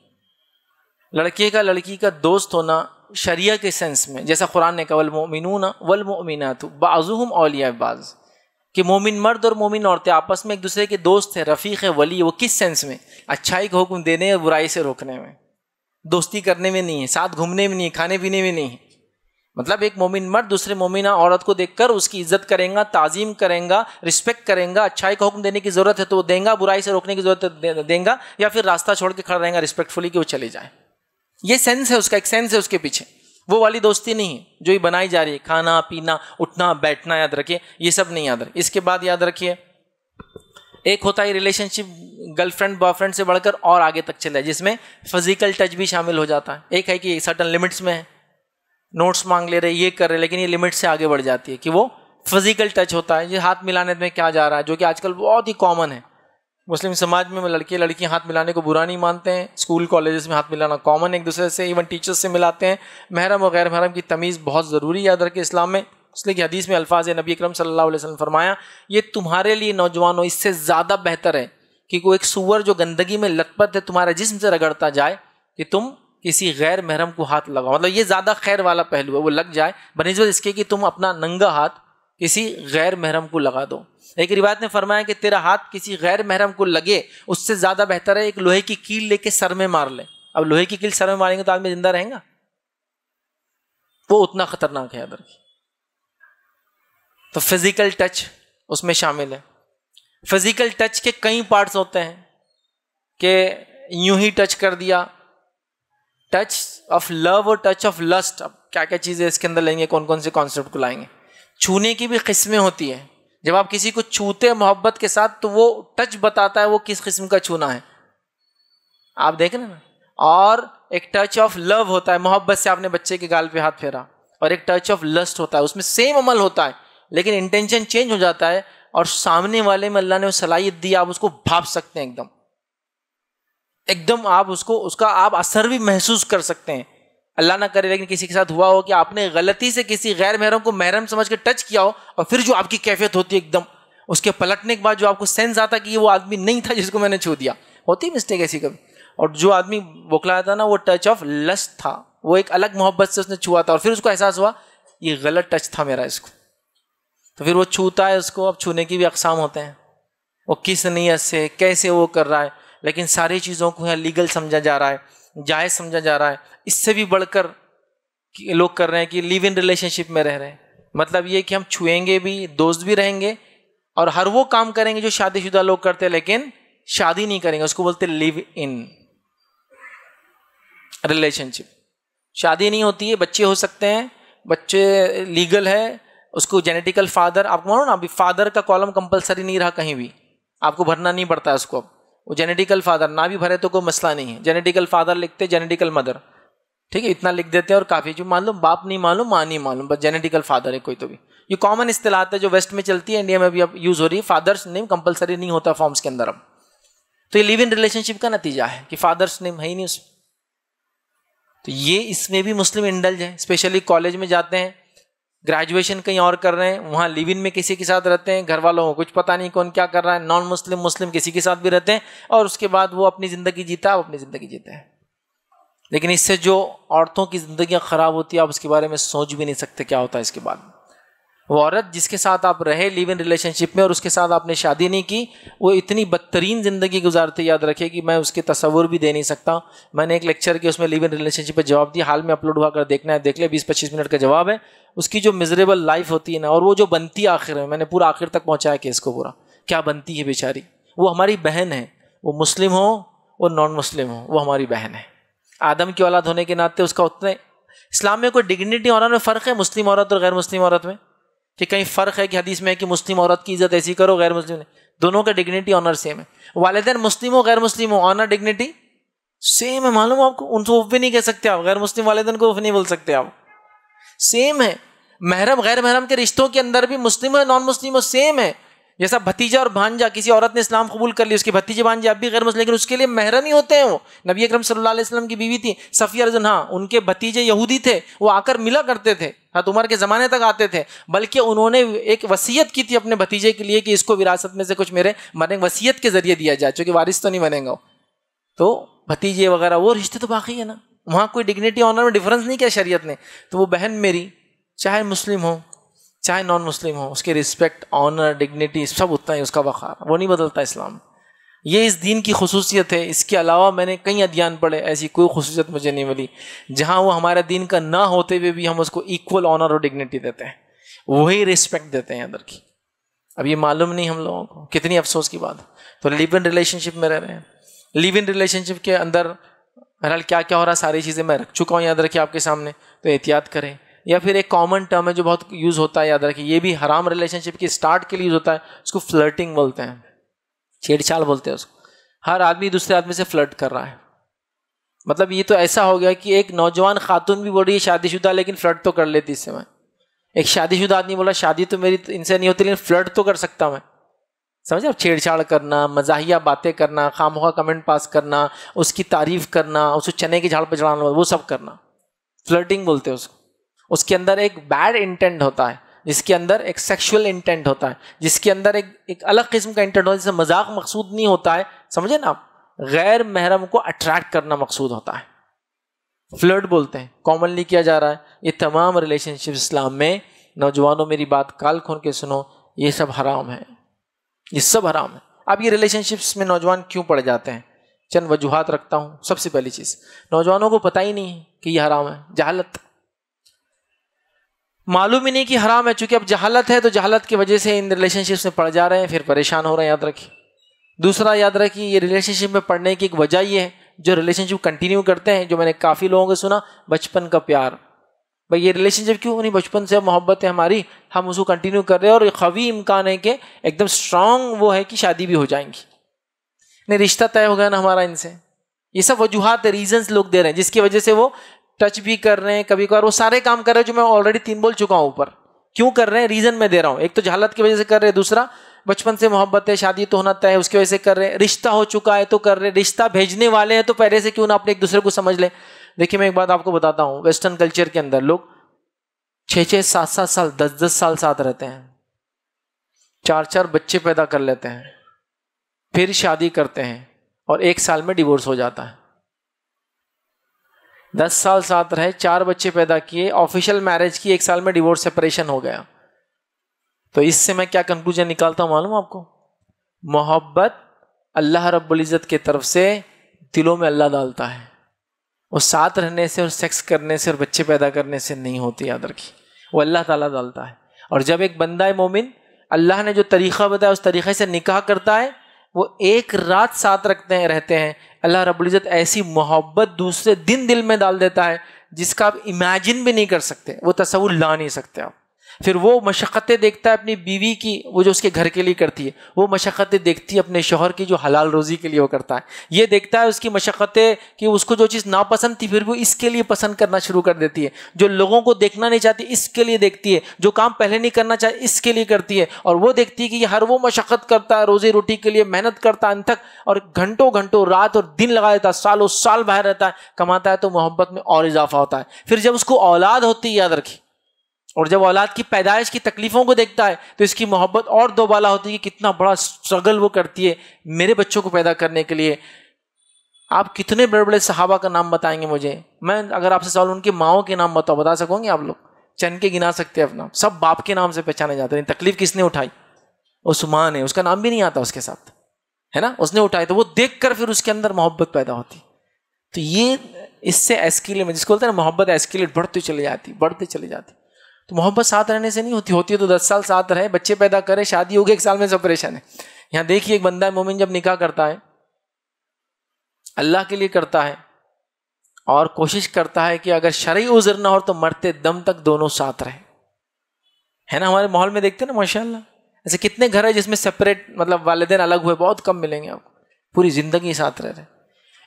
لڑکے کا لڑکی کا دوست ہونا شریعہ کے سینس میں, جیسا قرآن نے کہا والمؤمنون والمؤمنات بعضهم اولیاء بعض, کہ مومن مرد اور مومن عورتیں آپس میں ایک دوسرے کے دوست ہیں, رفیق ولی. وہ کس سینس میں, اچھائی کا حکم دینے اور برائی سے روکنے میں, دوستی کرنے میں نہیں ہے, ساتھ گھومنے میں نہیں ہے, کھانے پینے میں نہیں ہے. مطلب ایک مومن مرد دوسرے مومنہ عورت کو دیکھ کر اس کی عزت کریں گا, تعظیم کریں گا, رسپیکٹ کریں گا, اچھائی کا حکم دینے کی ضرورت ہے تو وہ دیں گا, برائی سے روکنے کی ضرورت ہے دیں گا, یا پھر راستہ چھوڑ کے کھڑا رہیں گا رسپیکٹفلی کہ وہ چلے جائیں. یہ سینس ہے اس کا, ایک سینس ہے اس کے پیچھے. وہ والی دوستی نہیں ہے جو یہ بنائی جا رہی ہے, کھانا پینا اٹھنا بیٹھنا, یاد رکھیے یہ سب نہیں یاد رکھیے. اس کے بعد یاد رکھیے ایک ہوتا ہے ریلیشن شپ گرل فرینڈ بوائے فرینڈ سے بڑھ کر اور آگے تک چلا ہے, جس میں فزیکل ٹچ بھی شامل ہو جاتا ہے. ایک ہے کہ سرٹن لمٹس میں ہے, نوٹس مانگ لے رہے, یہ کر رہے, لیکن یہ لمٹ سے آگے بڑھ جاتی ہے کہ وہ فزیکل ٹچ ہوتا ہے. یہ ہاتھ ملانے میں کیا جا رہا ہے, جو کہ آج کل بہت ہی کامن ہے. مسلم سماج میں لڑکے لڑکیاں ہاتھ ملانے کو برا نہیں مانتے ہیں, اسکول کالجز میں ہاتھ ملانا کامن, ایک دوسرے سے ایون ٹیچرز سے ملاتے ہیں. محرم و غیر محرم کی تمیز بہت ضروری ہے, یاد رکھیں اسلام میں. اس لیے کہ حدیث میں الفاظ نبی اکرم صلی اللہ علیہ وسلم فرمایا یہ تمہارے لیے نوجوانوں اس سے زیادہ بہتر ہے کہ کوئی ایک سور جو گندگی میں لت پت ہے تمہارے جسم سے رگڑتا جائے کہ تم کسی غیر محرم کو ہاتھ لگاؤ. مطلب یہ زیادہ خیر والا پہلو ہے، وہ لگ جائے بنسبت اس کے کہ تم اپنا ننگا ہاتھ کسی غیر محرم کو لگا دو. ایک روایت نے فرمایا کہ تیرا ہاتھ کسی غیر محرم کو لگے اس سے زیادہ بہتر ہے ایک لوہے کی کیل لے کے سر میں مار لے. اب لوہے کی کیل سر میں ماریں گے تو آدمی زندہ رہیں گا؟ وہ اتنا خطرناک ہے ادھر کی. تو فزیکل ٹچ اس میں شامل ہے. فزیکل ٹچ کے کئی پارٹس ہوتے ہیں کہ یوں ہی ٹچ کر دیا، ٹچ آف لو اور ٹچ آف لسٹ. اب کیا کیا چیزیں اس کے اندر لیں گے، کون کون سے کانسیپٹ کو لائیں گے. چھونے کی بھی قسمیں ہوتی ہیں. جب آپ کسی کو چھوتے محبت کے ساتھ تو وہ ٹچ بتاتا ہے وہ کس قسم کا چھونا ہے، آپ دیکھ رہے نا. اور ایک ٹچ آف لو ہوتا ہے، محبت سے آپ نے بچے کے گال پہ ہاتھ پھیرا. اور ایک ٹچ آف لسٹ ہوتا ہے، اس میں سیم عمل ہوتا ہے لیکن انٹینشن چینج ہو جاتا ہے اور سامنے والے میں اللہ نے وہ صلاحیت دی آپ اس کو بھاپ سکتے ہیں ایک دم آپ اس کا آپ اثر بھی محسوس کر سکتے ہیں. اللہ نہ کرے لیکن کسی کے ساتھ ہوا ہو کہ آپ نے غلطی سے کسی غیر محرم کو محرم سمجھ کے ٹچ کیا ہو اور پھر جو آپ کی کیفیت ہوتی ہے ایک دم اس کے پلٹنے کے بعد جو آپ کو سینس آتا کہ یہ وہ آدمی نہیں تھا جس کو میں نے چھو دیا. ہوتی مسٹیک ایسی کبھی. اور جو آدمی بوکھلایا تھا نا وہ ٹچ آف لسٹ تھا، وہ ایک الگ محبت سے اس نے چھوا تھا اور پھر اس کو احساس ہوا یہ غلط ٹچ تھا میرا اس کو، تو پھر وہ چھوتا ہے اس کو. اب چھونے کی بھی اقسام ہوتے ہیں، وہ کس نیت سے کیسے وہ کر رہا ہے، لیکن ساری چیزوں کو ہے لیگل سمجھا جا رہا ہے، جائز سمجھا جا رہا ہے. اس سے بھی بڑھ کر لوگ کر رہے ہیں کہ لیو ان ریلیشن شپ میں رہ رہے ہیں. مطلب یہ کہ ہم چھوئیں گے بھی، دوست بھی رہیں گے اور ہر وہ کام کریں گے جو شادی شدہ لوگ کرتے ہیں لیکن شادی نہیں کریں گے. اس کو بولتے لیو ان ریلیشن شپ. شادی نہیں ہوتی ہے، بچے ہو سکتے ہیں، بچے لیگل ہے. اس کو جینیٹیکل فادر، آپ کو مانو نا ابھی فادر کا کالم کمپلسری نہیں رہا کہیں بھی، آپ کو بھرنا نہیں پڑتا ہے اس کو. اب وہ جینیٹیکل فادر نہ بھی بھرے تو کوئی مسئلہ نہیں ہے. جینیٹیکل فادر لکھتے جینیٹیکل مدر، ٹھیک ہے، اتنا لکھ دیتے ہیں اور کافی. جو معلوم باپ نہیں معلوم ماں نہیں معلوم، بس جینیٹیکل فادر ہے کوئی تو بھی. یہ کامن اصطلاحات ہے جو ویسٹ میں چلتی ہے، انڈیا میں بھی اب یوز ہو رہی ہے. فادرس نیم کمپلسری نہیں ہوتا فارمس کے اندر اب. تو یہ لیو ان ریلیشن شپ کا نتیجہ ہے کہ فادرس نیم ہے ہی نہیں اس میں. تو یہ اس میں بھی مسلم انڈلج ہے. اسپیشلی کالج میں جاتے ہیں، گریجویشن کہیں اور کر رہے ہیں، وہاں لیو ان میں کسی کے ساتھ رہتے ہیں، گھر والوں کو کچھ پتہ نہیں کون کیا کر رہا ہے. نان مسلم مسلم کسی کے ساتھ بھی رہتے ہیں اور اس کے بعد وہ اپنی زندگی جیتا ہے، وہ اپنی زندگی جیتے ہیں. لیکن اس سے جو عورتوں کی زندگیاں خراب ہوتی ہیں آپ اس کے بارے میں سوچ بھی نہیں سکتے کیا ہوتا ہے اس کے بعد. وہ عورت جس کے ساتھ آپ رہے لیو ان ریلیشن شپ میں اور اس کے ساتھ آپ نے شادی نہیں کی، وہ اتنی بدترین زندگی گزارتے، یاد رکھے کہ میں اس کے تصور بھی دے نہیں سکتا. میں نے ایک لیکچر کیا اس میں لیو ان ریلیشن شپ پہ جواب دیا، حال میں اپلوڈ ہوا کر دیکھنا ہے دیکھ لے، 20-25 منٹ کا جواب ہے. اس کی جو مزریبل لائف ہوتی ہے نا، اور وہ جو بنتی ہے آخر میں نے پورا آخر تک پہنچایا کیس کو پورا، کیا بنتی ہے بیچاری. وہ ہماری بہن ہے، وہ مسلم ہو وہ نان مسلم ہو، وہ ہماری بہن ہے. آدم کی اولاد ہونے کے ناطے اس کا اتنے. اسلام میں کوئی ڈگنیٹی آنر میں فرق ہے مسلم عورت اور غیر مسلم عورت میں؟ کہ کہیں فرق ہے کہ حدیث میں ہے کہ مسلم عورت کی عزت ایسی کرو غیر مسلم نے؟ دونوں کا ڈگنیٹی آنر سیم ہے. والدین مسلم ہو غیر مسلم ہو، آنر ڈگنیٹی سیم ہے. معلوم آپ کو ان کو اف بھی نہیں کہہ سکتے آپ، غیر مسلم والدین کو اف نہیں بول سکتے آپ، سیم ہے. محرم غیر محرم کے رشتوں کے اندر بھی مسلم ہو نان مسلم ہو سیم ہے. جیسا بھتیجا اور بھانجا، کسی عورت نے اسلام قبول کر لی، اس کے بھتیجے بھانجے اب بھی غیر مسلم لیکن اس کے لیے محرم ہی ہوتے ہیں. وہ نبی اکرم صلی اللہ علیہ وسلم کی بیوی تھی صفیہ رضی اللہ عنہا، ان کے بھتیجے یہودی تھے، وہ آ کر ملا کرتے تھے، حضرت عمر کے زمانے تک آتے تھے. بلکہ انہوں نے ایک وصیت کی تھی اپنے بھتیجے کے لیے کہ اس کو وراثت میں سے کچھ میرے مرنے وصیت کے ذریعے دیا جائے، چونکہ وارث تو نہیں بنے گا. تو بھتیجے وغیرہ وہ رشتے تو باقی ہے نا، وہاں کوئی ڈگنیٹی آنر میں ڈفرنس نہیں کیا شریعت نے. تو وہ بہن میری چاہے مسلم ہو چاہے نان مسلم ہو، اس کے رسپیکٹ آنر ڈگنیٹی سب اتنا ہی، اس کا وقار وہ نہیں بدلتا اسلام. یہ اس دین کی خصوصیت ہے. اس کے علاوہ میں نے کئی ادیان پڑھے، ایسی کوئی خصوصیت مجھے نہیں ملی جہاں وہ ہمارے دین کا نہ ہوتے ہوئے بھی ہم اس کو ایکول آنر اور ڈگنیٹی دیتے ہیں، وہی رسپیکٹ دیتے ہیں اندر کی. اب یہ معلوم نہیں ہم لوگوں کو، کتنی افسوس کی بات. تو لیو ان ریلیشن شپ میں رہ رہے ہیں. لیو ان ریلیشن شپ کے اندر بہرحال کیا کیا ہو رہا ہے ساری چیزیں میں رکھ چکا ہوں، یاد رکھیں آپ کے سامنے، تو احتیاط کریں. یا پھر ایک کامن ٹرم ہے جو بہت یوز ہوتا ہے، یاد رکھیں، یہ بھی حرام ریلیشن شپ کی اسٹارٹ کے لیے یوز ہوتا ہے. اس کو فلرٹنگ بولتے ہیں، چھیڑ چھاڑ بولتے ہیں اس کو. ہر آدمی دوسرے آدمی سے فلرٹ کر رہا ہے. مطلب یہ تو ایسا ہو گیا کہ ایک نوجوان خاتون بھی بول رہی ہے شادی شدہ لیکن فلرٹ تو کر لیتی اس سے. میں ایک شادی شدہ آدمی بولا شادی تو میری ان سے نہیں ہوتی لیکن فلرٹ تو کر سکتا میں. سمجھے آپ؟ چھیڑ چھاڑ کرنا، مزاحیہ باتیں کرنا، خامخواہ کمنٹ پاس کرنا، اس کی تعریف کرنا، اس کو چنے کے جھاڑ پہ چڑھانا، وہ سب کرنا فلرٹنگ بولتے ہیں اس کو. اس کے اندر ایک بیڈ انٹینٹ ہوتا ہے. جس کے اندر ایک سیکشول انٹینٹ ہوتا ہے، جس کے اندر ایک الگ قسم کا انٹینٹ ہوتا ہے، جس سے مذاق مقصود نہیں ہوتا ہے، سمجھے نا آپ، غیر محرم کو اٹریکٹ کرنا مقصود ہوتا ہے، فلرٹ بولتے ہیں، کامنلی کیا جا رہا ہے۔ یہ تمام ریلیشن شپ اسلام میں، نوجوانوں میری بات کال کھول کے سنو، یہ سب حرام ہے، یہ سب حرام ہے۔ اب یہ ریلیشن شپس میں نوجوان کیوں پڑ جاتے ہیں؟ چند وجوہات رکھتا ہوں۔ سب سے پہلی چیز، نوجوانوں کو پتہ ہی نہیں ہے کہ یہ حرام ہے، جہالت، معلوم ہی نہیں کہ حرام ہے، چونکہ اب جہالت ہے تو جہالت کی وجہ سے ان ریلیشن شپس میں پڑ جا رہے ہیں، پھر پریشان ہو رہے ہیں، یاد رکھیے۔ دوسرا یاد رکھیے، یہ ریلیشن شپ میں پڑنے کی ایک وجہ یہ ہے، جو ریلیشن شپ کنٹینیو کرتے ہیں، جو میں نے کافی لوگوں کو سنا، بچپن کا پیار۔ بھائی یہ ریلیشن شپ کیوں نہیں؟ بچپن سے محبت ہے ہماری، ہم اس کو کنٹینیو کر رہے ہیں، اور قوی امکان ہے کہ ایک دم اسٹرانگ وہ ہے کہ شادی بھی ہو جائیں گی، نہیں رشتہ طے ہو گیا نا ہمارا ان سے۔ یہ سب وجوہات، ریزنز لوگ دے رہے ہیں جس کی وجہ سے وہ ٹچ بھی کر رہے ہیں، کبھی کبھار وہ سارے کام کر رہے ہیں جو میں آلریڈی 3 بول چکا ہوں اوپر۔ کیوں کر رہے ہیں؟ ریزن میں دے رہا ہوں۔ ایک تو جہالت کی وجہ سے کر رہے ہیں، دوسرا بچپن سے محبت ہے، شادی تو ہونا طے ہے، اس کی وجہ سے کر رہے ہیں، رشتہ ہو چکا ہے تو کر رہے ہیں، رشتہ بھیجنے والے ہیں تو پہلے سے کیوں نہ اپنے ایک دوسرے کو سمجھ لیں۔ دیکھیے میں ایک بات آپ کو بتاتا ہوں، ویسٹرن کلچر کے اندر لوگ 6-6 7-7 سال 10-10 سال ساتھ رہتے ہیں، 4-4 بچے پیدا کر لیتے ہیں، پھر شادی کرتے ہیں اور 1 سال میں ڈیورس ہو جاتا ہے۔ 10 سال ساتھ رہے، 4 بچے پیدا کیے، آفیشیل میرج کی، 1 سال میں ڈیورس سپریشن ہو گیا۔ تو اس سے میں کیا کنکلوژن نکالتا ہوں معلوم آپ کو؟ محبت اللہ رب العزت کی طرف سے دلوں میں اللہ ڈالتا ہے، وہ ساتھ رہنے سے اور سیکس کرنے سے اور بچے پیدا کرنے سے نہیں ہوتی، یاد رکھیے، وہ اللہ تعالیٰ ڈالتا ہے۔ اور جب ایک بندہ مومن اللہ نے جو طریقہ بتایا اس طریقے سے نکاح کرتا ہے، وہ 1 رات ساتھ رہتے ہیں، اللہ رب العزت ایسی محبت دوسرے دن دل میں ڈال دیتا ہے جس کا آپ امیجن بھی نہیں کر سکتے، وہ تصور لا نہیں سکتے آپ۔ پھر وہ مشقتیں دیکھتا ہے اپنی بیوی کی، وہ جو اس کے گھر کے لیے کرتی ہے، وہ مشقتیں دیکھتی ہے اپنے شوہر کی جو حلال روزی کے لیے وہ کرتا ہے، یہ دیکھتا ہے اس کی مشقتیں کہ اس کو جو چیز ناپسند تھی پھر وہ اس کے لیے پسند کرنا شروع کر دیتی ہے، جو لوگوں کو دیکھنا نہیں چاہتی اس کے لیے دیکھتی ہے، جو کام پہلے نہیں کرنا چاہتی اس کے لیے کرتی ہے، اور وہ دیکھتی ہے کہ یہ ہر وہ مشقت کرتا ہے، روزی روٹی کے لیے محنت کرتا ہے ان تک، اور گھنٹوں گھنٹوں رات اور دن لگا دیتا ہے، سالوں سال باہر رہتا ہے، کماتا ہے، تو محبت میں اور اضافہ ہوتا ہے۔ پھر جب اس کو اولاد ہوتی ہے، یاد رکھیے، اور جب اولاد کی پیدائش کی تکلیفوں کو دیکھتا ہے تو اس کی محبت اور دوبالا ہوتی ہے کہ کتنا بڑا اسٹرگل وہ کرتی ہے میرے بچوں کو پیدا کرنے کے لیے۔ آپ کتنے بڑے بڑے صحابہ کا نام بتائیں گے مجھے؟ میں اگر آپ سے سوال ان کی ماؤں کے نام بتا سکوں گے آپ لوگ؟ چند کے گنا سکتے ہیں اپنا، سب باپ کے نام سے پہچانے جاتے ہیں۔ تکلیف کس نے اٹھائی؟ عثمان ہے، اس کا نام بھی نہیں آتا اس کے ساتھ، ہے نا، اس نے اٹھائی، تو وہ دیکھ کر پھر اس کے اندر محبت پیدا ہوتی۔ تو یہ اس سے ایسکیلیٹ، جس کو بولتے ہیں نا محبت ایسکیلیٹ، بڑھتی چلی جاتی۔ تو محبت ساتھ رہنے سے نہیں ہوتی ہے تو 10 سال ساتھ رہے، بچے پیدا کرے، شادی ہو گئی، 1 سال میں سپریشن ہے۔ یہاں دیکھیے ایک بندہ مومن جب نکاح کرتا ہے، اللہ کے لیے کرتا ہے اور کوشش کرتا ہے کہ اگر شرعی عذر نہ ہو تو مرتے دم تک دونوں ساتھ رہے، ہے نا۔ ہمارے ماحول میں دیکھتے ہیں نا ماشاءاللہ، ایسے کتنے گھر ہیں جس میں سپریٹ، مطلب والدین الگ ہوئے، بہت کم ملیں گے آپ کو، پوری زندگی ساتھ رہ رہے ہیں،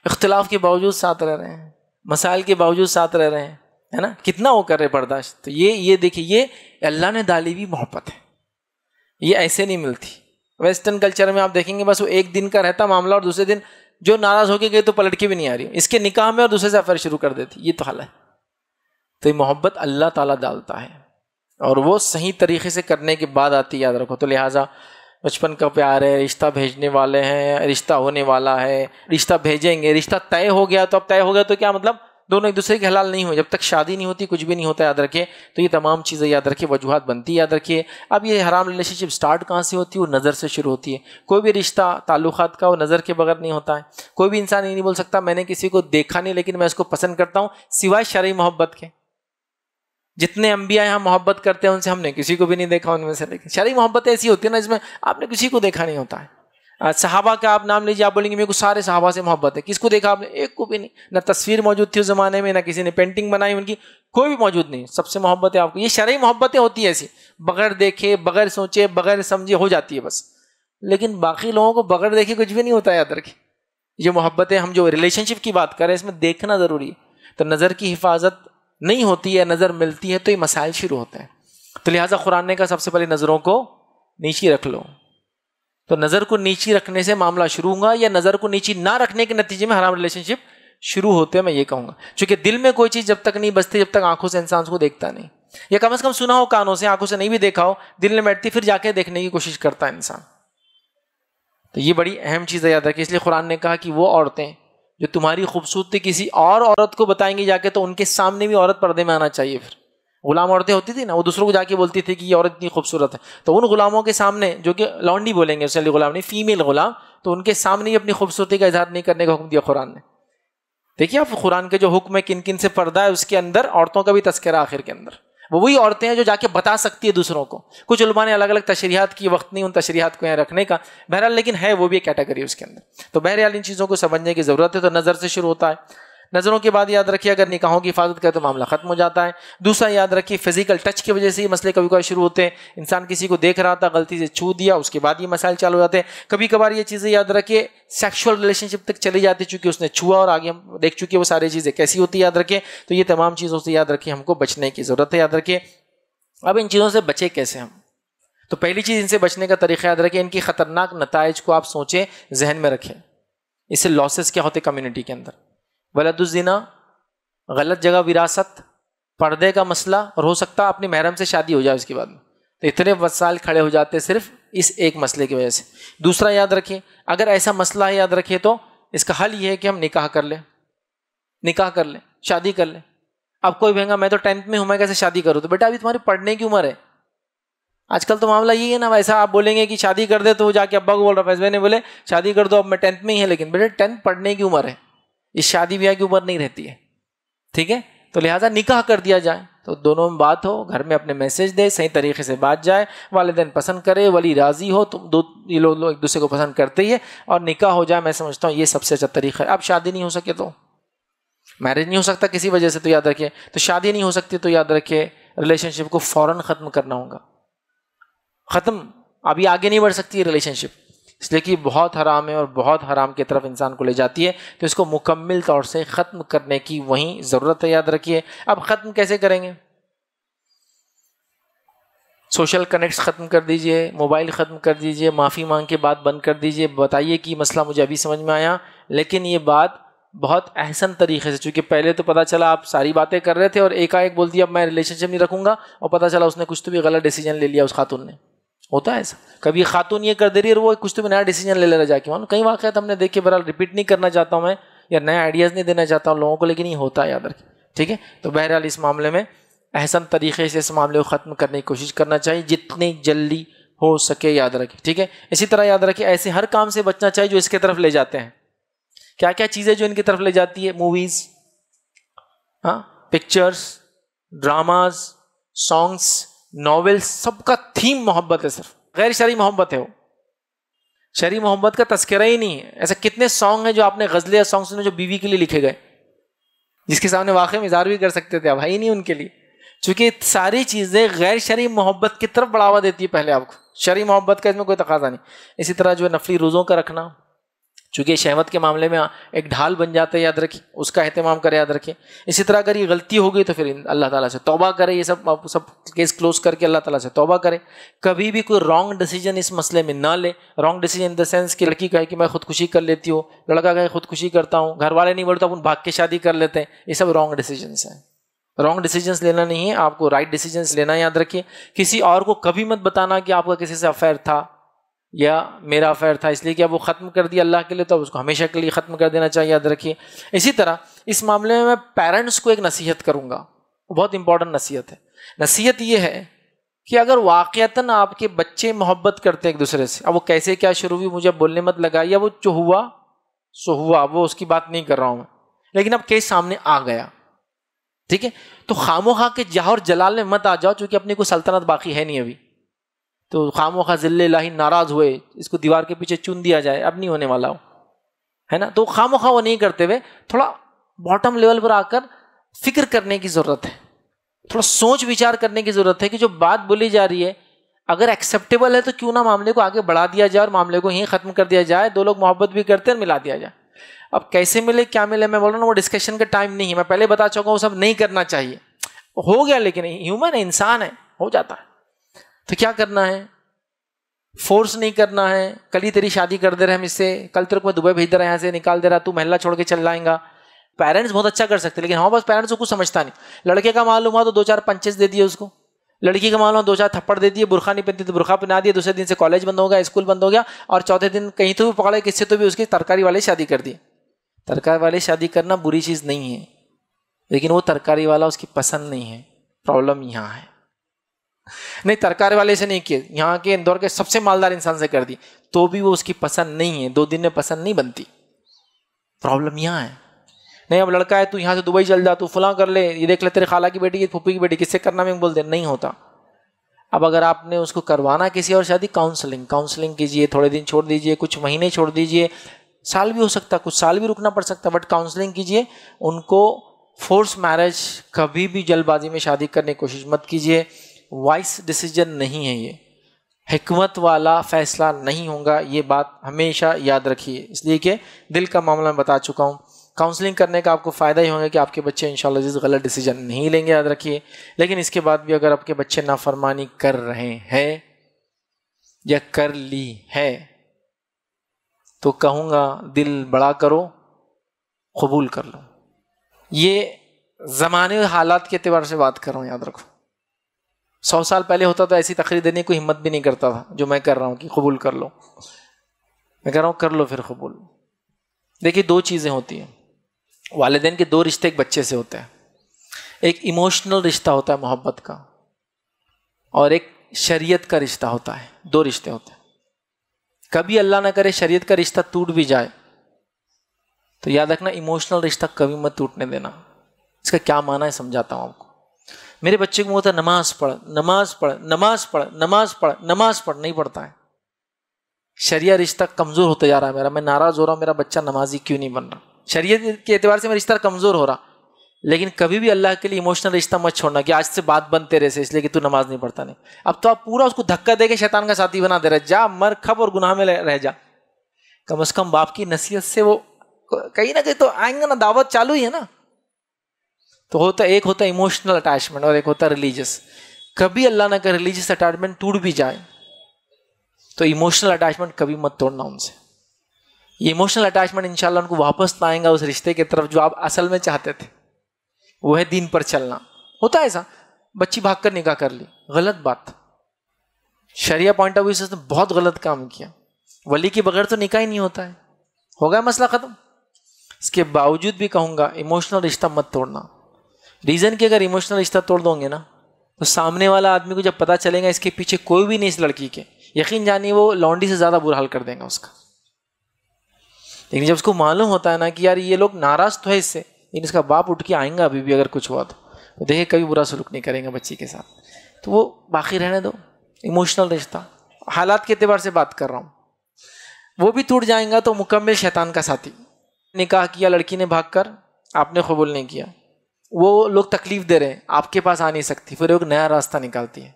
اختلاف کے باوجود ساتھ رہ رہے ہیں، مسائل کے باوجود ساتھ رہ رہے ہیں، ہے نا، کتنا وہ کر رہے برداشت۔ تو یہ دیکھیے، یہ اللہ نے ڈالی ہوئی محبت ہے، یہ ایسے نہیں ملتی۔ ویسٹرن کلچر میں آپ دیکھیں گے بس وہ 1 دن کا رہتا معاملہ، اور دوسرے دن جو ناراض ہو کے گئے تو پلٹ کے بھی نہیں آ رہی، اس کے نکاح میں اور دوسرے سے افیئر شروع کر دیتی، یہ تو حال ہے۔ تو یہ محبت اللہ تعالیٰ ڈالتا ہے، اور وہ صحیح طریقے سے کرنے کے بعد آتی، یاد رکھو۔ تو لہٰذا بچپن کا پیار ہے، رشتہ بھیجنے والے ہیں، رشتہ ہونے والا ہے، رشتہ بھیجیں گے، رشتہ طے ہو گیا تو اب طے ہو گیا تو کیا مطلب؟ دونوں ایک دوسرے کے حلال نہیں ہوئے، جب تک شادی نہیں ہوتی کچھ بھی نہیں ہوتا، یاد رکھیے۔ تو یہ تمام چیزیں یاد رکھیے، وجوہات بنتی ہے، یاد رکھیے۔ اب یہ حرام ریلیشن شپ سٹارٹ کہاں سے ہوتی ہے؟ وہ نظر سے شروع ہوتی ہے۔ کوئی بھی رشتہ تعلقات کا وہ نظر کے بغیر نہیں ہوتا ہے۔ کوئی بھی انسان یہ نہیں بول سکتا میں نے کسی کو دیکھا نہیں لیکن میں اس کو پسند کرتا ہوں، سوائے شرعی محبت کے۔ جتنے انبیاء یہاں محبت کرتے ہیں ان سے ہم نے کسی کو بھی نہیں دیکھا ان میں سے، لیکن شرعی محبت ایسی ہوتی ہے نا جس میں آپ نے کسی کو دیکھا نہیں ہوتا ہے۔ صحابہ کا آپ نام لیجیے، آپ بولیں گے میرے کو سارے صحابہ سے محبت ہے، کس کو دیکھا آپ نے؟ ایک کو بھی نہیں، نہ تصویر موجود تھی اس زمانے میں، نہ کسی نے پینٹنگ بنائی ان کی، کوئی بھی موجود نہیں، سب سے محبت ہے آپ کو۔ یہ شرعی محبتیں ہوتی ہیں ایسی، بغیر دیکھے، بغیر سوچے، بغیر سمجھے ہو جاتی ہے بس۔ لیکن باقی لوگوں کو بغیر دیکھے کچھ بھی نہیں ہوتا ہے، یاد رکھیں۔ یہ محبتیں ہم جو ریلیشن شپ کی بات کریں اس میں دیکھنا ضروری ہے۔ تو نظر کی حفاظت نہیں ہوتی ہے، نظر ملتی ہے تو یہ مسائل شروع ہوتے ہیں۔ تو لہٰذا قرآن نے کہا سب سے پہلے نظروں کو نیچی رکھ لو۔ تو نظر کو نیچی رکھنے سے معاملہ شروع ہوگا، یا نظر کو نیچی نہ رکھنے کے نتیجے میں حرام ریلیشن شپ شروع ہوتے ہیں، میں یہ کہوں گا۔ چونکہ دل میں کوئی چیز جب تک نہیں بستی جب تک آنکھوں سے انسان کو دیکھتا نہیں۔ یا کم از کم سنا ہو کانوں سے, آنکھوں سے نہیں بھی دیکھا ہو, دل میں بیٹھتی, پھر جا کے دیکھنے کی کوشش کرتا ہے انسان. تو یہ بڑی اہم چیز ہے, یاد رکھیں. اس لیے قرآن نے کہا کہ وہ عورتیں جو تمہاری خوبصورتی کسی اور عورت کو بتائیں گی جا کے, تو ان کے سامنے بھی عورت پردے میں آنا چاہیے. پھر غلام عورتیں ہوتی تھی نا, وہ دوسروں کو جا کے بولتی تھی کہ یہ عورت اتنی خوبصورت ہے, تو ان غلاموں کے سامنے, جو کہ لونڈی بولیں گے اس لیے غلام نہیں, فیمیل غلام, تو ان کے سامنے ہی اپنی خوبصورتی کا اظہار نہیں کرنے کا حکم دیا قرآن نے. دیکھیے آپ قرآن کے جو حکم ہے کن کن سے پردہ ہے, اس کے اندر عورتوں کا بھی تذکرہ آخر کے اندر. وہ وہی عورتیں ہیں جو جا کے بتا سکتی ہے دوسروں کو. کچھ علماء نے الگ الگ تشریحات کی, وقت نہیں ان تشریحات کو یہاں رکھنے کا, بہرحال لیکن ہے وہ بھی ایک کیٹیگری اس کے اندر. تو بہرحال ان چیزوں کو سمجھنے کی ضرورت ہے. تو نظر سے شروع ہوتا ہے. نظروں کے بعد یاد رکھیے اگر نکاحوں کی حفاظت کرے تو معاملہ ختم ہو جاتا ہے. دوسرا یاد رکھیے فزیکل ٹچ کی وجہ سے یہ مسئلے کبھی کبھی شروع ہوتے ہیں. انسان کسی کو دیکھ رہا تھا, غلطی سے چھو دیا, اس کے بعد یہ مسائل چالو ہو جاتے ہیں. کبھی کبھار یہ چیزیں یاد رکھیے سیکشول ریلیشن شپ تک چلی جاتی, چونکہ اس نے چھوا اور آگے ہم دیکھ چکے وہ ساری چیزیں کیسی ہوتی ہے, یاد رکھیں. تو یہ تمام چیزوں سے یاد رکھیے ہم کو بچنے کی ضرورت ہے, یاد رکھیے. اب ان چیزوں سے بچے کیسے ہم؟ تو پہلی چیز ان سے بچنے کا طریقہ یاد رکھیں, ان کی خطرناک نتائج کو آپ سوچیں, ذہن میں رکھیں. اس سے لاسز کیا ہوتے کمیونٹی کے اندر؟ ولد الزنا, غلط جگہ وراثت, پردے کا مسئلہ, اور ہو سکتا اپنی محرم سے شادی ہو جائے اس کے بعد میں. تو اتنے مسائل کھڑے ہو جاتے صرف اس ایک مسئلے کی وجہ سے. دوسرا یاد رکھیں اگر ایسا مسئلہ ہے یاد رکھیں تو اس کا حل یہ ہے کہ ہم نکاح کر لیں, شادی کر لیں. اب کوئی کہے گا میں تو 10th میں ہوں, میں کیسے شادی کروں؟ تو بیٹا ابھی تمہاری پڑھنے کی عمر ہے. آج کل تو معاملہ یہی ہے نا, ویسا آپ بولیں گے کہ شادی کر دے تو وہ جا کے ابا کو بول رہا, فیض بھائی نے بولے شادی کر دو, اب میں 10th میں ہی ہے, لیکن بیٹا 10th پڑھنے کی عمر ہے, اس شادی بیاہ کی عمر نہیں رہتی ہے. ٹھیک ہے, تو لہٰذا نکاح کر دیا جائے. تو دونوں میں بات ہو, گھر میں اپنے میسج دے, صحیح طریقے سے بات جائے, والدین پسند کرے, ولی راضی ہو, تم دو یہ لوگ ایک دوسرے کو پسند کرتے ہی ہے, اور نکاح ہو جائے. میں سمجھتا ہوں یہ سب سے اچھا طریقہ ہے. اب شادی نہیں ہو سکے تو میرج نہیں ہو سکتا کسی وجہ سے, تو یاد رکھیے. تو شادی نہیں ہو سکتی تو یاد رکھیے ریلیشن شپ کو فوراً ختم کرنا ہوگا. ختم, ابھی آگے نہیں بڑھ سکتی ریلیشن شپ, اس لیے کہ بہت حرام ہے اور بہت حرام کی طرف انسان کو لے جاتی ہے. تو اس کو مکمل طور سے ختم کرنے کی وہیں ضرورت ہے, یاد رکھیے. اب ختم کیسے کریں گے؟ سوشل کنیکٹس ختم کر دیجئے, موبائل ختم کر دیجئے, معافی مانگ کے بات بند کر دیجئے. بتائیے کہ مسئلہ مجھے ابھی سمجھ میں آیا, لیکن یہ بات بہت احسن طریقے سے, چونکہ پہلے تو پتہ چلا آپ ساری باتیں کر رہے تھے اور ایک بول دیا اب میں ریلیشن شپ نہیں رکھوں گا, اور پتہ چلا اس نے کچھ تو بھی غلط ڈیسیجن لے لیا اس خاتون نے. ہوتا ہے ایسا, کبھی خاتون یہ کر دے رہی ہے اور وہ کچھ تو بھی نیا ڈیسیجن لے لے رہا جا کے. کئی واقعات ہم نے دیکھے, بہرحال ریپیٹ نہیں کرنا چاہتا ہوں میں, یا نئے آئیڈیاز نہیں دینا چاہتا ہوں لوگوں کو, لیکن یہ ہوتا ہے, یاد رکھیں. ٹھیک ہے, تو بہرحال اس معاملے میں احسن طریقے سے اس معاملے کو ختم کرنے کی کوشش کرنا چاہیے جتنی جلدی ہو سکے, یاد رکھیں. ٹھیک ہے, اسی طرح یاد رکھیں ایسے ہر کام سے بچنا چاہیے جو اس کے طرف لے جاتے ہیں. کیا کیا چیزیں جو ان کی طرف لے جاتی ہے؟ Movies, pictures, dramas, songs, novels, سب کا تھیم محبت ہے, صرف غیر شرعی محبت ہے. وہ شرعی محبت کا تذکرہ ہی نہیں ہے. ایسے کتنے سانگ ہیں جو آپ نے غزلیں یا سانگ سنے جو بیوی کے لیے لکھے گئے, جس کے سامنے واقعی اظہار بھی کر سکتے تھے, اب ہے ہی نہیں ان کے لیے. چونکہ ساری چیزیں غیر شرعی محبت کی طرف بڑھاوا دیتی ہے پہلے آپ کو, شرعی محبت کا اس میں کوئی تقاضا نہیں. اسی طرح جو ہے نفلی روزوں کا رکھنا, چونکہ شہوت کے معاملے میں ایک ڈھال بن جاتا ہے, یاد رکھیں, اس کا اہتمام کرے, یاد رکھیں. اسی طرح اگر یہ غلطی ہو گئی تو پھر اللہ تعالیٰ سے توبہ کرے, یہ سب کیس کلوز کر کے اللہ تعالیٰ سے توبہ کرے. کبھی بھی کوئی رانگ ڈیسیجن اس مسئلے میں نہ لے. Wrong decision in the sense کہ لڑکی کہے کہ میں خودکشی کر لیتی ہوں, لڑکا کہے خودکشی کرتا ہوں, گھر والے نہیں بولتے اپن بھاگ کے شادی کر لیتے ہیں, یہ سب رانگ ڈیسیجنس ہیں. رانگ ڈیسیجنس لینا نہیں ہے, آپ کو رائٹ ڈیسیجنس لینا, یاد رکھیے. کسی اور کو کبھی مت بتانا کہ آپ کا کسی سے افیئر تھا یا میرا افیئر تھا, اس لیے کہ اب وہ ختم کر دیا اللہ کے لیے, تو اب اس کو ہمیشہ کے لیے ختم کر دینا چاہیے, یاد رکھیے. اسی طرح اس معاملے میں پیرنٹس کو ایک نصیحت کروں گا, بہت امپورٹنٹ نصیحت ہے. نصیحت یہ ہے کہ اگر واقعتاً آپ کے بچے محبت کرتے ہیں ایک دوسرے سے, اب وہ کیسے کیا شروع ہوئی مجھے بولنے مت لگائیے, وہ جو ہوا سو ہوا, وہ اس کی بات نہیں کر رہا ہوں میں, لیکن اب کیس سامنے آ گیا. ٹھیک ہے, تو خاموخواہ کے جاہ اور جلال میں مت آ جاؤ, چونکہ اپنی کوئی سلطنت باقی ہے نہیں ابھی. تو خاموخواہ ذل الہی ناراض ہوئے, اس کو دیوار کے پیچھے چن دیا جائے, اب نہیں ہونے والا ہو, ہے نا. تو خاموخواہ وہ نہیں کرتے ہوئے تھوڑا باٹم لیول پر آ کر فکر کرنے کی ضرورت ہے, تھوڑا سوچ وچار کرنے کی ضرورت ہے کہ جو بات بولی جا رہی ہے اگر ایکسیپٹیبل ہے تو کیوں نہ معاملے کو آگے بڑھا دیا جائے اور معاملے کو یہیں ختم کر دیا جائے. دو لوگ محبت بھی کرتے ہیں, ملا دیا جائے. اب کیسے ملے کیا ملے میں بول رہا ہوں, وہ ڈسکشن کا ٹائم نہیں ہے. میں پہلے بتا چکا ہوں وہ سب نہیں کرنا چاہیے, ہو گیا, لیکن ہیومن ہے, انسان ہے, ہو جاتا ہے. تو کیا کرنا ہے, فورس نہیں کرنا ہے. کل ہی تیری شادی کر دے رہے ہم اس سے, کل تیرے کو میں دبئی بھیج دے رہا, یہاں سے نکال دے رہا, تو محلہ چھوڑ کے چل جائیں گا, پیرنٹس بہت اچھا کر سکتے لیکن ہمارے پاس پیرنٹس کو کچھ سمجھتا نہیں. لڑکے کا معلوم ہوا تو 2-4 پنچز دے دیے اس کو, لڑکی کا معلوم 2-4 تھپڑ دے دیے, برقع نہیں پہنتی تو برقع پہنا دیا, دوسرے دن سے کالج بند ہو گیا, اسکول بند ہو گیا, اور چوتھے دن کہیں تو بھی پکڑے کس سے تو بھی اس کی ترکاری والے شادی کر دی. ترکاری والے شادی کرنا بری چیز نہیں ہے, لیکن وہ ترکاری والا اس کی پسند نہیں ہے. پرابلم یہاں ہے. نہیں, ترکاری والے سے نہیں کیے, یہاں کے اندور کے سب سے مالدار انسان سے کر دی تو بھی وہ اس کی پسند نہیں ہے, 2 دن میں پسند نہیں بنتی. پرابلم یہاں ہے. نہیں اب لڑکا ہے تو یہاں سے دبئی چل جا, تو فلاں کر لے, یہ دیکھ لے تیرے خالہ کی بیٹی, یہ پھوپھی کی بیٹی, کس سے کرنا میں بول دے, نہیں ہوتا. اب اگر آپ نے اس کو کروانا کسی اور شادی, کاؤنسلنگ کیجیے, تھوڑے دن چھوڑ دیجیے, کچھ مہینے چھوڑ دیجیے, سال بھی ہو سکتا, کچھ سال بھی رکنا پڑ سکتا, بٹ کاؤنسلنگ کیجیے. ان کو فورس میرج, کبھی بھی جلد بازی میں شادی کرنے کی کوشش مت کیجیے. وائس ڈیسیجن نہیں ہے یہ, حکمت والا فیصلہ نہیں ہوگا, یہ بات ہمیشہ یاد رکھیے. اس لیے کہ دل کا معاملہ میں بتا چکا ہوں. کاؤنسلنگ کرنے کا آپ کو فائدہ ہی ہوگا کہ آپ کے بچے انشاءاللہ عزیز غلط ڈیسیجن نہیں لیں گے, یاد رکھیے. لیکن اس کے بعد بھی اگر آپ کے بچے نافرمانی کر رہے ہیں یا کر لی ہے تو کہوں گا دل بڑا کرو, قبول کر لو. یہ زمانے اور حالات کے اعتبار سے بات کر رہا ہوں, یاد رکھو. 100 سال پہلے ہوتا تو ایسی تقریر دینے کی کوئی ہمت بھی نہیں کرتا تھا جو میں کر رہا ہوں کہ قبول کر لو. میں کہہ رہا ہوں کر لو پھر قبول. دیکھیے 2 چیزیں ہوتی ہیں. والدین کے 2 رشتے ایک بچے سے ہوتے ہیں. ایک ایموشنل رشتہ ہوتا ہے محبت کا, اور ایک شریعت کا رشتہ ہوتا ہے. 2 رشتے ہوتے ہیں. کبھی اللہ نہ کرے شریعت کا رشتہ ٹوٹ بھی جائے تو یاد رکھنا ایموشنل رشتہ کبھی مت ٹوٹنے دینا. اس کا کیا معنی ہے سمجھاتا ہوں آپ کو. میرے بچے کو ہوتا ہے نماز پڑھ, نماز پڑھ, نماز پڑھ, نماز پڑھ, نماز پڑھ, نہیں پڑھتا ہے. شریعہ رشتہ کمزور ہوتا جا رہا ہے میرا. میں ناراض ہو رہا ہوں, میرا بچہ نمازی کیوں نہیں بن رہا. شریعت کے اعتبار سے میرا رشتہ کمزور ہو رہا. لیکن کبھی بھی اللہ کے لیے ایموشنل رشتہ مت چھوڑنا کہ آج سے بات بند تیرے سے, اس لیے کہ تو نماز نہیں پڑھتا. نہیں, اب تو آپ پورا اس کو دھکا دے کے شیطان کا ساتھی بنا دے رہے. جا مر کھپ اور گناہ میں رہ جا. کم از کم باپ کی نصیحت سے وہ کہیں نہ کہیں تو آئیں گے نا, دعوت چالو ہی ہے نا. تو ایک ہوتا ہے ایموشنل اٹیچمنٹ اور ایک ہوتا ہے ریلیجس. کبھی اللہ نہ کرے ریلیجس اٹیچمنٹ ٹوٹ بھی جائے تو ایموشنل اٹیچمنٹ کبھی مت توڑنا ان سے. یہ ایموشنل اٹیچمنٹ انشاءاللہ ان کو واپس لائیں گا اس رشتے کی طرف جو آپ اصل میں چاہتے تھے. وہ ہے دین پر چلنا. ہوتا ہے ایسا, بچی بھاگ کر نکاح کر لی, غلط بات. شریعہ پوائنٹ آف ویو سے بہت غلط کام کیا. ولی کے بغیر تو نکاح ہی نہیں ہوتا ہے. ہو گیا مسئلہ ختم. اس کے باوجود بھی کہوں گا ایموشنل رشتہ مت توڑنا. ریزن کہ اگر ایموشنل رشتہ توڑ دو گے نا تو سامنے والا آدمی کو جب پتہ چلے گا اس کے پیچھے کوئی بھی نہیں اس لڑکی کے, یقین جانیے وہ لونڈی سے زیادہ برا حال کر دیں گا اس کا. لیکن جب اس کو معلوم ہوتا ہے نا کہ یار یہ لوگ ناراض تو ہے اس سے, لیکن اس کا باپ اٹھ کے آئیں گا ابھی بھی اگر کچھ ہوا تو دیکھے کبھی برا سلوک نہیں کریں گے بچی کے ساتھ, تو وہ باقی رہنے دو. ایموشنل رشتہ حالات کے اعتبار سے بات کر رہا ہوں. وہ بھی ٹوٹ جائیں گا تو مکمل شیطان کا ساتھی. نکاح کیا لڑکی نے بھاگ کر, آپ نے قبول نہیں کیا, وہ لوگ تکلیف دے رہے ہیں, آپ کے پاس آ نہیں سکتی, پھر ایک نیا راستہ نکالتی ہے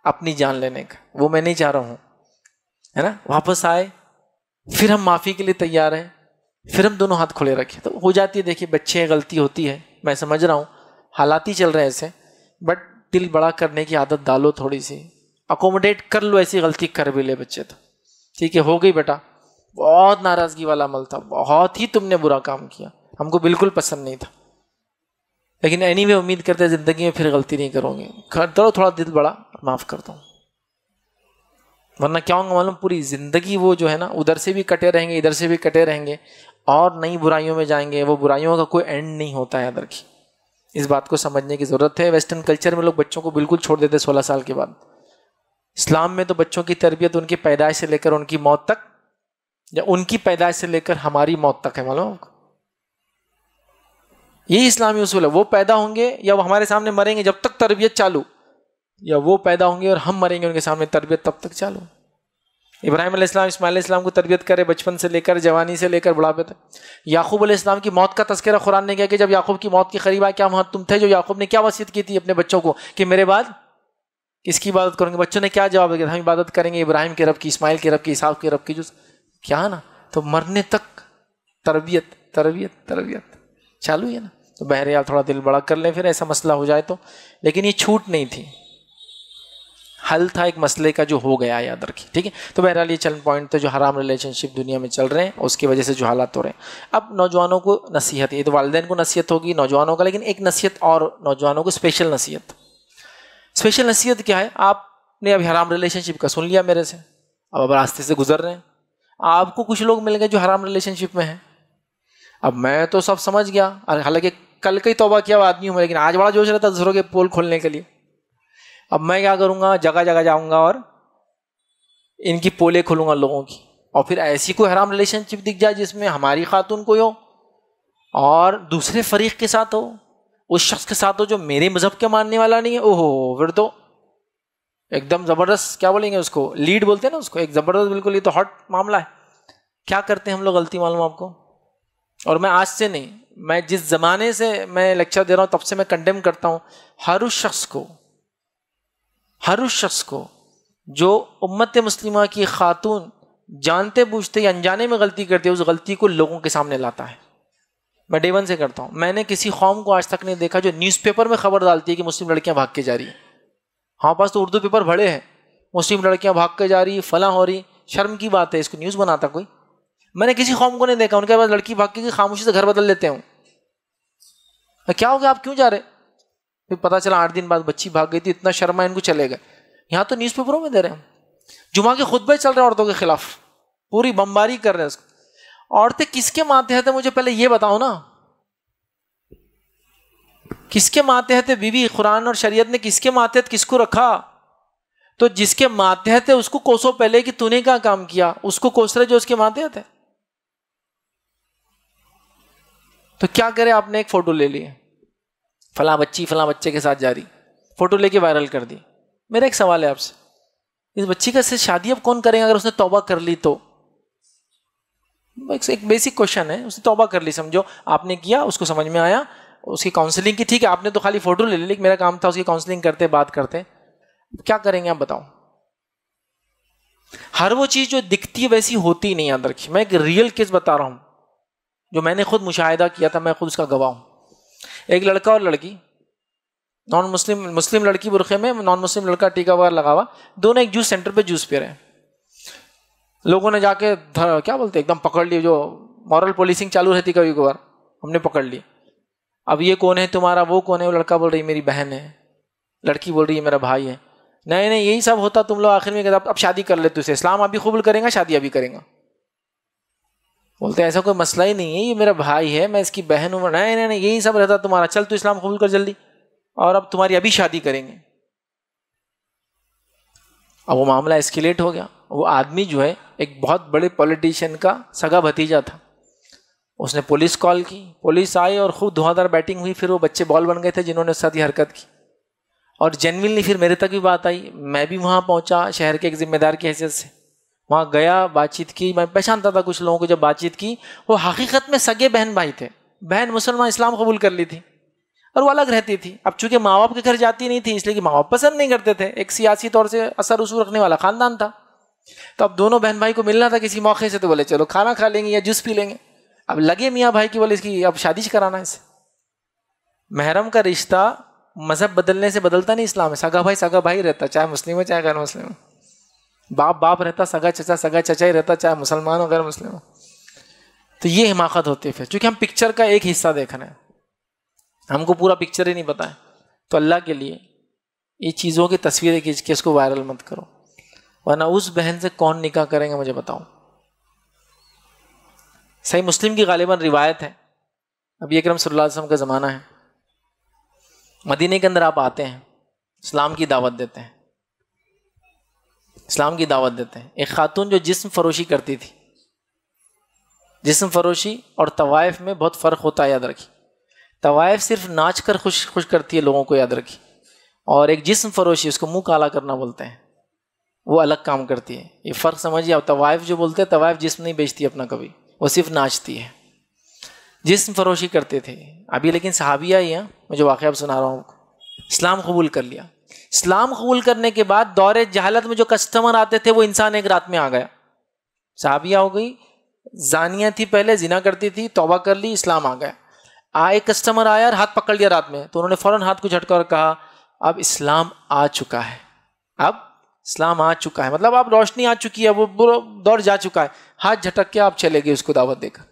اپنی جان لینے کا. وہ میں نہیں چاہ رہا ہوں, ہے نا. واپس آئے, پھر ہم معافی کے لیے تیار ہیں, پھر ہم دونوں ہاتھ کھلے رکھے. تو ہو جاتی ہے, دیکھیے بچے غلطی ہوتی ہے, میں سمجھ رہا ہوں, حالات ہی چل رہے ہیں ایسے, بٹ دل بڑا کرنے کی عادت ڈالو, تھوڑی سی اکوموڈیٹ کر لو. ایسی غلطی کر بھی لے بچے تو ٹھیک ہے, ہو گئی بیٹا, بہت ناراضگی والا عمل تھا, بہت ہی تم نے برا کام کیا, ہم کو بالکل پسند نہیں تھا, لیکن اینی وے امید کرتے زندگی میں پھر غلطی نہیں کرو گے. کرو تھوڑا دل بڑا, معاف کرتا ہوں. ورنہ کیا ہوگا معلوم, پوری زندگی وہ جو ہے نا ادھر سے بھی کٹے رہیں گے, ادھر سے بھی کٹے رہیں گے, اور نئی برائیوں میں جائیں گے. وہ برائیوں کا کوئی اینڈ نہیں ہوتا ہے, یاد رکھیے. اس بات کو سمجھنے کی ضرورت ہے. ویسٹرن کلچر میں لوگ بچوں کو بالکل چھوڑ دیتے 16 سال کے بعد. اسلام میں تو بچوں کی تربیت ان کی پیدائش سے لے کر ان کی موت تک, یا ان کی پیدائش سے لے کر ہماری موت تک ہے, معلوم. یہی اسلامی اصول ہے. وہ پیدا ہوں گے یا وہ ہمارے سامنے مریں گے جب تک تربیت چالو, یا وہ پیدا ہوں گے اور ہم مریں گے ان کے سامنے تربیت تب تک چالو. ابراہیم علیہ السلام اسماعیل علیہ السلام کو تربیت کرے بچپن سے لے کر جوانی سے لے کر بڑھاپے تک. یعقوب علیہ السلام کی موت کا تذکرہ قرآن نے کیا کہ جب یعقوب کی موت کے قریب آیا, کیا وہاں تم تھے جو یعقوب نے کیا وصیت کی تھی اپنے بچوں کو کہ میرے بعد کس کی عبادت کریں گے؟ بچوں نے کیا جواب دیا, ہم عبادت کریں گے ابراہیم کے رب کی, اسماعیل کے رب کی, اسحاق کے رب کی. جو کیا نا, تو مرنے تک تربیت تربیت تربیت چالو ہے نا. تو بہرحال تھوڑا دل بڑا کر لیں پھر ایسا مسئلہ ہو جائے تو. لیکن یہ چھوٹ نہیں تھی, حل تھا ایک مسئلے کا جو ہو گیا، یاد رکھیے، ٹھیک ہے. تو بہرحال یہ چند پوائنٹ تھے جو حرام ریلیشن شپ دنیا میں چل رہے ہیں، اس کی وجہ سے جو حالات ہو رہے ہیں. اب نوجوانوں کو نصیحت، یہ تو والدین کو نصیحت ہوگی نوجوانوں کا، لیکن ایک نصیحت اور نوجوانوں کو اسپیشل نصیحت. اسپیشل نصیحت کیا ہے؟ آپ نے ابھی حرام ریلیشن شپ کا سن لیا میرے سے، اب راستے سے گزر رہے ہیں، آپ کو کچھ لوگ مل گئے جو حرام ریلیشن شپ میں ہیں. اب میں تو سب سمجھ گیا، حالانکہ کل کا ہی توبہ کیا ہوا آدمی ہوں، لیکن آج بڑا جوش رہتا ہے دوسروں کے پول کھولنے کے لیے. اب میں کیا کروں گا؟ جگہ جگہ جاؤں گا اور ان کی پولے کھولوں گا لوگوں کی. اور پھر ایسی کوئی حرام ریلیشن شپ دکھ جائے جس میں ہماری خاتون کوئی ہو اور دوسرے فریق کے ساتھ ہو، اس شخص کے ساتھ ہو جو میرے مذہب کے ماننے والا نہیں ہے، اوہو پھر تو ایک دم زبردست، کیا بولیں گے اس کو، لیڈ بولتے ہیں نا اس کو، ایک زبردست، بالکل یہ تو ہاٹ معاملہ ہے. کیا کرتے ہیں ہم لوگ غلطی معلوم آپ کو؟ اور میں آج سے نہیں، میں جس زمانے سے میں لیکچر دے رہا ہوں تب سے میں کنڈیم کرتا ہوں ہر اس شخص کو جو امت مسلمہ کی خاتون جانتے بوجھتے یا انجانے میں غلطی کرتے ہے، اس غلطی کو لوگوں کے سامنے لاتا ہے. میں ڈے ون سے کرتا ہوں. میں نے کسی قوم کو آج تک نہیں دیکھا جو نیوز پیپر میں خبر ڈالتی ہے کہ مسلم لڑکیاں بھاگ کے جا رہی ہیں. ہاں پاس تو اردو پیپر بھرے ہیں، مسلم لڑکیاں بھاگ کے جا رہی، فلاں ہو رہی. شرم کی بات ہے، اس کو نیوز بناتا کوئی؟ میں نے کسی قوم کو نہیں دیکھا ان کے پاس لڑکی بھاگ کے خاموشی سے گھر بدل لیتے ہوں. کیا ہو گیا، آپ کیوں جا رہے؟ پھر پتا چلا 8 دن بعد بچی بھاگ گئی تھی، اتنا شرما ان کو چلے گئے. یہاں تو نیوز پیپروں میں دے رہے ہیں. جمعہ کے خطبے چل رہے ہیں عورتوں کے خلاف، پوری بمباری کر رہے ہیں اس کو. عورتیں کس کے ماتحت ہیں مجھے پہلے یہ بتاؤ نا، کس کے ماتحت ہے؟ بیوی قرآن اور شریعت نے کس کے ماتحت کس کو رکھا؟ تو جس کے ماتحت ہے اس کو کوسو پہلے کہ تو نے کیا کام کیا، اس کو کوس رہے جو اس کے ماتحت ہے. تو کیا کرے؟ آپ نے ایک فوٹو لے لی، فلاں بچی فلاں بچے کے ساتھ جا رہی، فوٹو لے کے وائرل کر دی. میرا ایک سوال ہے آپ سے، اس بچی کا سے شادی اب کون کرے گا اگر اس نے توبہ کر لی تو؟ ایک بیسک کوشچن ہے. اس نے توبہ کر لی، سمجھو آپ نے کیا، اس کو سمجھ میں آیا، اس کی کاؤنسلنگ کی، ٹھیک ہے آپ نے تو خالی فوٹو لے لی، میرا کام تھا اس کی کاؤنسلنگ کرتے، بات کرتے. کیا کریں گے آپ بتاؤ؟ ہر وہ چیز جو دکھتی ہے ویسی ہوتی نہیں. یاد رکھیے، میں ایک ریئل کیس بتا رہا ہوں جو میں نے خود مشاہدہ کیا تھا، میں خود اس کا گواہ ہوں. ایک لڑکا اور لڑکی، نان مسلم لڑکی برقعے میں، نان مسلم لڑکا ٹیکا وغیرہ لگا ہوا، دونوں ایک جوس سینٹر پہ جوس پی رہے ہیں. لوگوں نے جا کے کیا بولتے ایک دم پکڑ لی، جو مورل پولیسنگ چالو رہتی کبھی کبھار، ہم نے پکڑ لی. اب یہ کون ہے تمہارا، وہ کون ہے؟ وہ لڑکا بول رہی میری بہن ہے، لڑکی بول رہی ہے میرا بھائی ہے. نہیں یہی سب ہوتا تم لوگ آخر میں کہتے اب شادی کر لے تو اسے، اسلام ابھی قبول کریں گا، شادی ابھی کریں گا. بولتے ایسا کوئی مسئلہ ہی نہیں ہے، یہ میرا بھائی ہے، میں اس کی بہن ہوں. نہیں یہی سب رہتا تمہارا، چل تو اسلام قبول کر جلدی، اور اب تمہاری ابھی شادی کریں گے. اب وہ معاملہ اسکیلیٹ ہو گیا. وہ آدمی جو ہے ایک بہت بڑے پولیٹیشین کا سگا بھتیجا تھا. اس نے پولیس کال کی، پولیس آئی اور خوب دھواں بیٹنگ ہوئی. پھر وہ بچے بال بن گئے تھے جنہوں نے اس ساتھ یہ حرکت کی. اور جینوئنلی پھر میرے تک بھی بات آئی، میں بھی وہاں پہنچا شہر کے ایک ذمہ دار کی حیثیت سے. وہاں گیا، بات چیت کی. میں پہچانتا تھا کچھ لوگوں کو، جب بات چیت کی وہ حقیقت میں سگے بہن بھائی تھے. بہن مسلمان اسلام قبول کر لی تھی اور وہ الگ رہتی تھی. اب چونکہ ماں باپ کے گھر جاتی نہیں تھی، اس لیے کہ ماں باپ پسند نہیں کرتے تھے، ایک سیاسی طور سے اثر رسوخ رکھنے والا خاندان تھا. تو اب دونوں بہن بھائی کو ملنا تھا کسی موقع سے، تو بولے چلو کھانا کھا لیں گے یا جوس پی لیں گے. اب لگے میاں بھائی کی، بولے اس کی اب شادی کرانا ہے. اسے محرم کا رشتہ مذہب بدلنے سے بدلتا نہیں اسلام ہے. سگا بھائی رہتا، چاہے مسلم ہو چاہے غیر مسلم ہو. باپ رہتا، سگا چچا ہی رہتا، چاہے مسلمان ہو غیر مسلم ہو. تو یہ حماقت ہوتی ہے پھر، چونکہ ہم پکچر کا ایک حصہ دیکھنا ہے، ہم کو پورا پکچر ہی نہیں پتا ہے. تو اللہ کے لیے یہ چیزوں کی تصویریں کھینچ کے اس کو وائرل مت کرو، ورنہ اس بہن سے کون نکاح کریں گے مجھے بتاؤ. صحیح مسلم کی غالباً روایت ہے، ابھی اکرم صلی اللہ علیہ وسلم کا زمانہ ہے، مدینے کے اندر آپ آتے ہیں، اسلام کی دعوت دیتے ہیں. ایک خاتون جو جسم فروشی کرتی تھی، جسم فروشی اور طوائف میں بہت فرق ہوتا ہے، یاد رکھی. طوائف صرف ناچ کر خوش کرتی ہے لوگوں کو، یاد رکھی. اور ایک جسم فروشی، اس کو منہ کالا کرنا بولتے ہیں، وہ الگ کام کرتی ہے. یہ فرق سمجھیے. اب طوائف جو بولتے ہیں، طوائف جسم نہیں بیچتی اپنا کبھی، وہ صرف ناچتی ہے. جسم فروشی کرتے تھے ابھی. لیکن صحابیہ ہی ہیں، میں جو واقعہ اب سنا رہا ہوں، اسلام قبول کر لیا. اسلام قبول کرنے کے بعد دور جہالت میں جو کسٹمر آتے تھے وہ انسان ایک رات میں آ گیا. صحابیہ ہو گئی، زانیہ تھی پہلے، زنا کرتی تھی، توبہ کر لی، اسلام آ گیا. ایک کسٹمر آیا اور ہاتھ پکڑ لیا رات میں، تو انہوں نے فوراً ہاتھ کو جھٹکا اور کہا اب اسلام آ چکا ہے، اب اسلام آ چکا ہے، مطلب آپ روشنی آ چکی ہے، وہ دور جا چکا ہے، ہاتھ جھٹک کے آپ چلے گئے اس کو دعوت دے کر.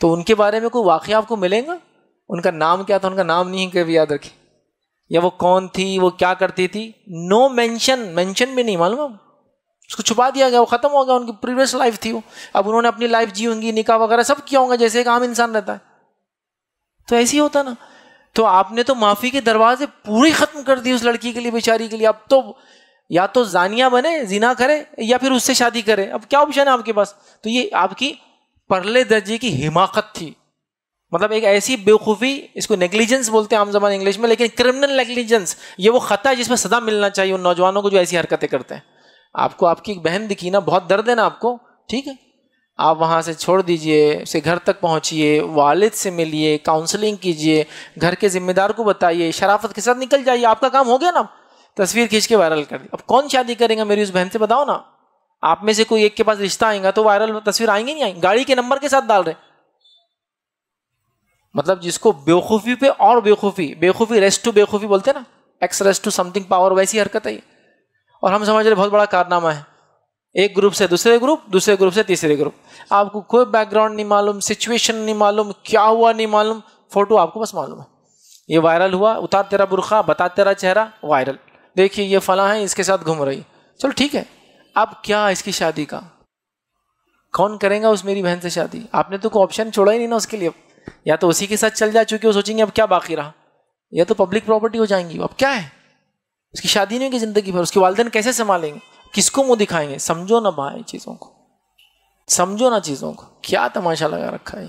تو ان کے بارے میں کوئی واقعہ آپ کو ملے گا؟ ان کا نام کیا تھا؟ ان کا نام نہیں کبھی یاد رکھے. یا وہ کون تھی، وہ کیا کرتی تھی، نو مینشن بھی نہیں معلوم، اس کو چھپا دیا گیا، وہ ختم ہو گیا. ان کی پریویس لائف تھی وہ، اب انہوں نے اپنی لائف جی ہوں گی، نکاح وغیرہ سب کیا ہوگا جیسے ایک عام انسان رہتا ہے. تو ایسے ہی ہوتا نا. تو آپ نے تو معافی کے دروازے پورے ختم کر دیے اس لڑکی کے لیے، بیچاری کے لیے. اب تو یا تو زانیہ بنے، زنا کرے، یا پھر اس سے شادی کرے. اب کیا آپشن ہے آپ کے پاس؟ تو یہ آپ کی پرلے درجے کی حماقت تھی، مطلب ایک ایسی بیوقوفی، اس کو نیگلیجنس بولتے ہیں عام زبان انگلش میں، لیکن کرمنل نیگلیجنس یہ وہ خطا ہے جس میں سزا ملنا چاہیے ان نوجوانوں کو جو ایسی حرکتیں کرتے ہیں. آپ کو آپ کی ایک بہن دکھی نا، بہت درد ہے نا آپ کو، ٹھیک ہے، آپ وہاں سے چھوڑ دیجئے، اسے گھر تک پہنچیے، والد سے ملیے، کاؤنسلنگ کیجئے، گھر کے ذمہ دار کو بتائیے، شرافت کے ساتھ نکل جائیے. آپ کا کام ہو گیا نا. تصویر کھینچ کے وائرل کر دی. اب کون شادی کرے گا میری اس بہن سے؟ بتاؤ نا. آپ میں سے کوئی ایک کے پاس رشتہ آئے گا تو وائرل تصویر آئیں گی نہیں آئیں گی؟ گاڑی کے نمبر کے ساتھ ڈال رہے. مطلب جس کو بیوقوفی پہ اور بیوقوفی ریسٹ ٹو بیوقوفی بولتے ہیں نا، ایکس ریسٹ ٹو سم تھنگ پاور، ویسی حرکت ہے یہ. اور ہم سمجھ رہے بہت بڑا کارنامہ ہے. ایک گروپ سے دوسرے گروپ سے تیسرے گروپ. آپ کو کوئی بیک گراؤنڈ نہیں معلوم، سچویشن نہیں معلوم، کیا ہوا نہیں معلوم، فوٹو آپ کو بس معلوم ہے. یہ وائرل ہوا، اتار تیرا برقع، بتا تیرا چہرہ، وائرل. دیکھیے یہ فلاں ہے، اس کے ساتھ گھوم رہی. چلو ٹھیک ہے، اب کیا اس کی شادی کا کون کرے گا اس میری بہن سے شادی؟ آپ نے تو کوئی آپشن چھوڑا ہی نہیں نا اس کے لیے. یا تو اسی کے ساتھ چل جا چکے، وہ سوچیں گے اب کیا باقی رہا، یا تو پبلک پراپرٹی ہو جائیں گی. اب کیا ہے، اس کی شادی نہیں ہوگی زندگی بھر. اس کے والدین کیسے سنبھالیں گے؟ کس کو منہ دکھائیں گے؟ سمجھو نا بھائی چیزوں کو، سمجھو نا چیزوں کو. کیا تماشا لگا رکھا ہے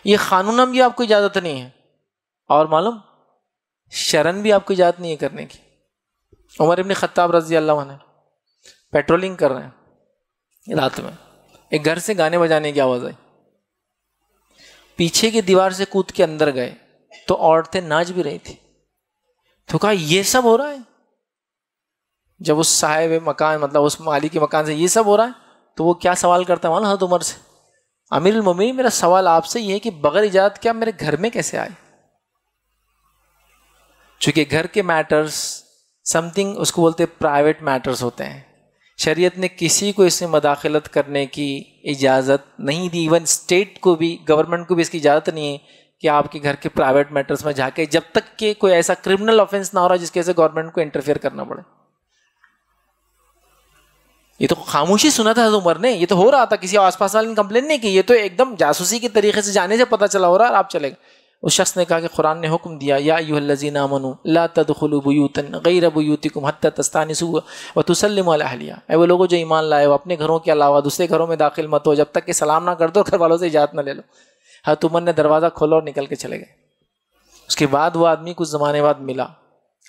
یہ قانون بھی آپ کو اجازت نہیں ہے، اور معلوم شرن بھی آپ کو اجازت نہیں ہے کرنے کی. عمر ابن خطاب رضی اللہ عنہ پیٹرولنگ کر رہے ہیں رات میں، ایک گھر سے گانے بجانے کی آواز آئی. پیچھے کی دیوار سے کود کے اندر گئے تو عورتیں ناچ بھی رہی تھی. تو کہا یہ سب ہو رہا ہے؟ جب اس صاحب مکان، مطلب اس مالک کے مکان سے یہ سب ہو رہا ہے تو وہ کیا سوال کرتا ہے حضرت عمر سے؟ امیر المومنین میرا سوال آپ سے یہ ہے کہ بغیر اجازت کیا میرے گھر میں کیسے آئے؟ چونکہ گھر کے میٹرز سم تھنگ اس کو بولتے پرائیویٹ میٹرز ہوتے ہیں. شریعت نے کسی کو اس میں مداخلت کرنے کی اجازت نہیں دی. ایون اسٹیٹ کو بھی، گورنمنٹ کو بھی اس کی اجازت نہیں ہے کہ آپ کے گھر کے پرائیویٹ میٹرز میں جا کے، جب تک کہ کوئی ایسا کرمنل آفینس نہ ہو رہا جس کی وجہ سے گورنمنٹ کو انٹرفیئر کرنا پڑے. یہ تو خاموشی سنا تھا حضرت عمر نے، یہ تو ہو رہا تھا، کسی آس پاس والے نے کمپلین نہیں کی، یہ تو ایک دم جاسوسی کے طریقے سے جانے سے پتہ چلا ہو رہا ہے، اور آپ چلے گئے. اس شخص نے کہا کہ قرآن نے حکم دیا، یا ایھا الذین آمنوا لا تدخلوا بیوتا غیر بیوتکم حتی تستأنسوا وتسلموا علی اہلہا. اے وہ لوگوں جو ایمان لائے ہو، اپنے گھروں کے علاوہ دوسرے گھروں میں داخل مت ہو جب تک کہ سلام نہ کر دو، گھر والوں سے اجازت نہ لے لو. حضرت عمر نے دروازہ کھولا اور نکل کے چلے گئے. اس کے بعد وہ آدمی کچھ زمانے بعد ملا.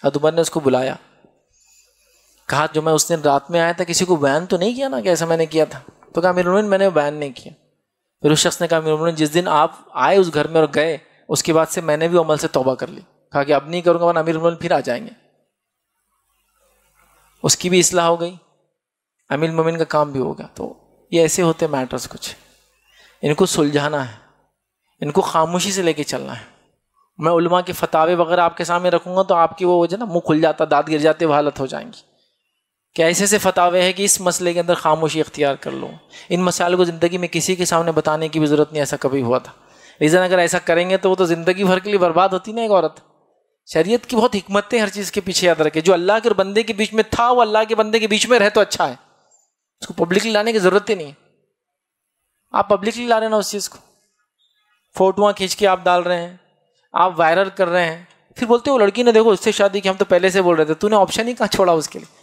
حضرت عمر نے اس کو بلایا، کہا جو میں اس دن رات میں آیا تھا کسی کو بیان تو نہیں کیا نا کہ ایسا میں نے کیا تھا؟ تو کہا امیر المومنین میں نے بیان نہیں کیا. پھر اس شخص نے کہا امیر المومنین جس دن آپ آئے اس گھر میں اور گئے، اس کے بعد سے میں نے بھی عمل سے توبہ کر لی. کہا کہ اب نہیں کروں گا ورنہ امیر المومنین پھر آ جائیں گے. اس کی بھی اصلاح ہو گئی، امیر المومنین کا کام بھی ہو گیا. تو یہ ایسے ہوتے میٹرز، کچھ ان کو سلجھانا ہے، ان کو خاموشی سے لے کے چلنا ہے. میں علماء کے فتاوے وغیرہ آپ کے سامنے رکھوں گا تو آپ کی وہ وجہ نا منہ کھل جاتا، دانت گر جاتے، وہ حالت ہو جائیں گی کہ ایسے سے فتاوے ہیں کہ اس مسئلے کے اندر خاموشی اختیار کر لو. ان مسائل کو زندگی میں کسی کے سامنے بتانے کی بھی ضرورت نہیں، ایسا کبھی ہوا تھا. ریزن اگر ایسا کریں گے تو وہ تو زندگی بھر کے لیے برباد ہوتی نا ایک عورت. شریعت کی بہت حکمتیں ہر چیز کے پیچھے یاد رکھے. جو اللہ کے اور بندے کے بیچ میں تھا وہ اللہ کے بندے کے بیچ میں رہے تو اچھا ہے، اس کو پبلکلی لانے کی ضرورت ہی نہیں. آپ پبلکلی لا رہے ہیں نا اس چیز کو، فوٹوਆਂ کھینچ کے آپ ڈال رہے ہیں، آپ وائرل کر رہے ہیں، پھر بولتے ہو لڑکی نے دیکھو اس سے شادی کی، ہم تو پہلے سے بول رہے تھے. تو نے آپشن ہی کہاں چھوڑا اس کے لیے؟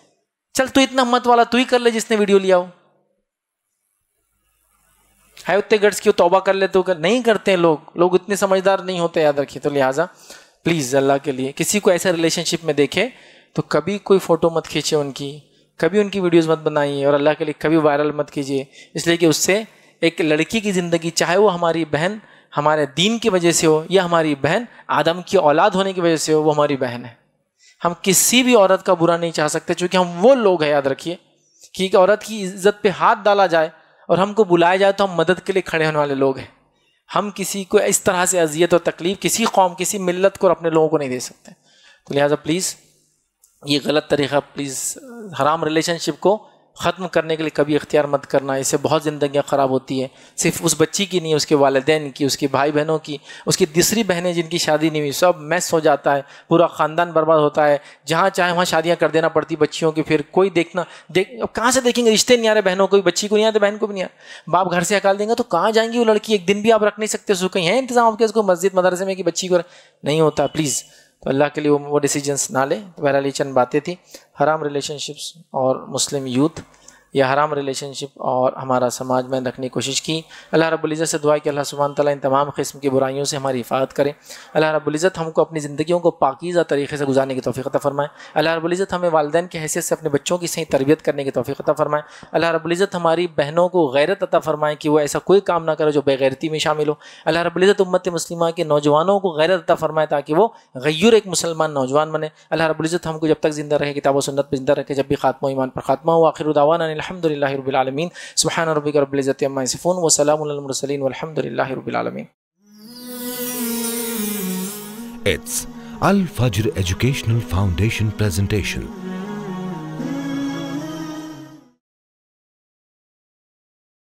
چل تو اتنا ہمت والا تو ہی کر لے جس نے ویڈیو لیا ہو. ہے اتنے گٹس کی توبہ کر لے تو نہیں کرتے ہیں لوگ اتنے سمجھدار نہیں ہوتے، یاد رکھیے. تو لہٰذا پلیز اللہ کے لیے کسی کو ایسا ریلیشن شپ میں دیکھے تو کبھی کوئی فوٹو مت کھینچے ان کی، کبھی ان کی ویڈیوز مت بنائیے، اور اللہ کے لیے کبھی وائرل مت کیجیے. اس لیے کہ اس سے ایک لڑکی کی زندگی، چاہے وہ ہماری بہن ہمارے دین کی وجہ سے ہو یا ہماری بہن آدم کی اولاد ہونے کی وجہ سے ہو، وہ ہماری بہن ہے. ہم کسی بھی عورت کا برا نہیں چاہ سکتے، چونکہ ہم وہ لوگ ہیں، یاد رکھیے کہ ایک عورت کی عزت پہ ہاتھ ڈالا جائے اور ہم کو بلایا جائے تو ہم مدد کے لیے کھڑے ہونے والے لوگ ہیں. ہم کسی کو اس طرح سے اذیت اور تکلیف کسی قوم، کسی ملت کو اور اپنے لوگوں کو نہیں دے سکتے. تو لہٰذا پلیز یہ غلط طریقہ پلیز حرام ریلیشن شپ کو ختم کرنے کے لیے کبھی اختیار مت کرنا. اس سے بہت زندگیاں خراب ہوتی ہیں, صرف اس بچی کی نہیں, اس کے والدین کی, اس کے بھائی بہنوں کی, اس کی دوسری بہنیں جن کی شادی نہیں ہوئی, سب میس ہو جاتا ہے, پورا خاندان برباد ہوتا ہے. جہاں چاہے وہاں شادیاں کر دینا پڑتی بچیوں کی. پھر کوئی اب کہاں سے دیکھیں گے, رشتے نہیں آ رہے, بہنوں کو بھی, بچی کو نہیں آتے, بہن کو بھی نہیں آ. باپ گھر سے ہکال دیں گے تو کہاں جائیں گی وہ لڑکی؟ ایک دن بھی آپ رکھ نہیں سکتے اس کو, کہیں ہے انتظام آپ کے اس کو مسجد مدرسے میں کہ بچی کو نہیں ہوتا. پلیز تو اللہ کے لیے وہ ڈیسیجنس نہ لیں. تو بہرحال یہ چند باتیں تھیں حرام ریلیشن شپس اور مسلم یوتھ یا حرام ریلیشن شپ اور ہمارا سماج میں رکھنے کی کوشش کی. اللہ رب العزت سے دعا ہے کہ اللہ سبحانہ تعالیٰ ان تمام قسم کی برائیوں سے ہماری حفاظت کرے. اللہ رب العزت ہم کو اپنی زندگیوں کو پاکیزہ طریقے سے گزارنے کی توفیق عطا فرمائے. اللہ رب العزت ہمیں والدین کی حیثیت سے اپنے بچوں کی صحیح تربیت کرنے کی توفیق عطا فرمائے. اللہ رب العزت ہماری بہنوں کو غیرت عطا فرمائے کہ وہ ایسا کوئی کام نہ کرے جو بے غیرتی میں شامل ہو. اللہ رب العزت امت مسلمہ کے نوجوانوں کو غیرت عطا فرمائے تاکہ وہ غیور ایک مسلمان نوجوان بنے. اللہ رب العزت ہم کو جب تک زندہ رہے کتاب و سنت پہ زندہ رکھے, جب بھی خاتمہ ایمان پر خاتمہ ہو. آخر دعوانا الحمدللہ رب العالمین. سبحان ربک رب العزت عما یصفون وسلام علی المرسلین والحمد للہ رب العالمین. It's Al Fajr Educational Foundation presentation.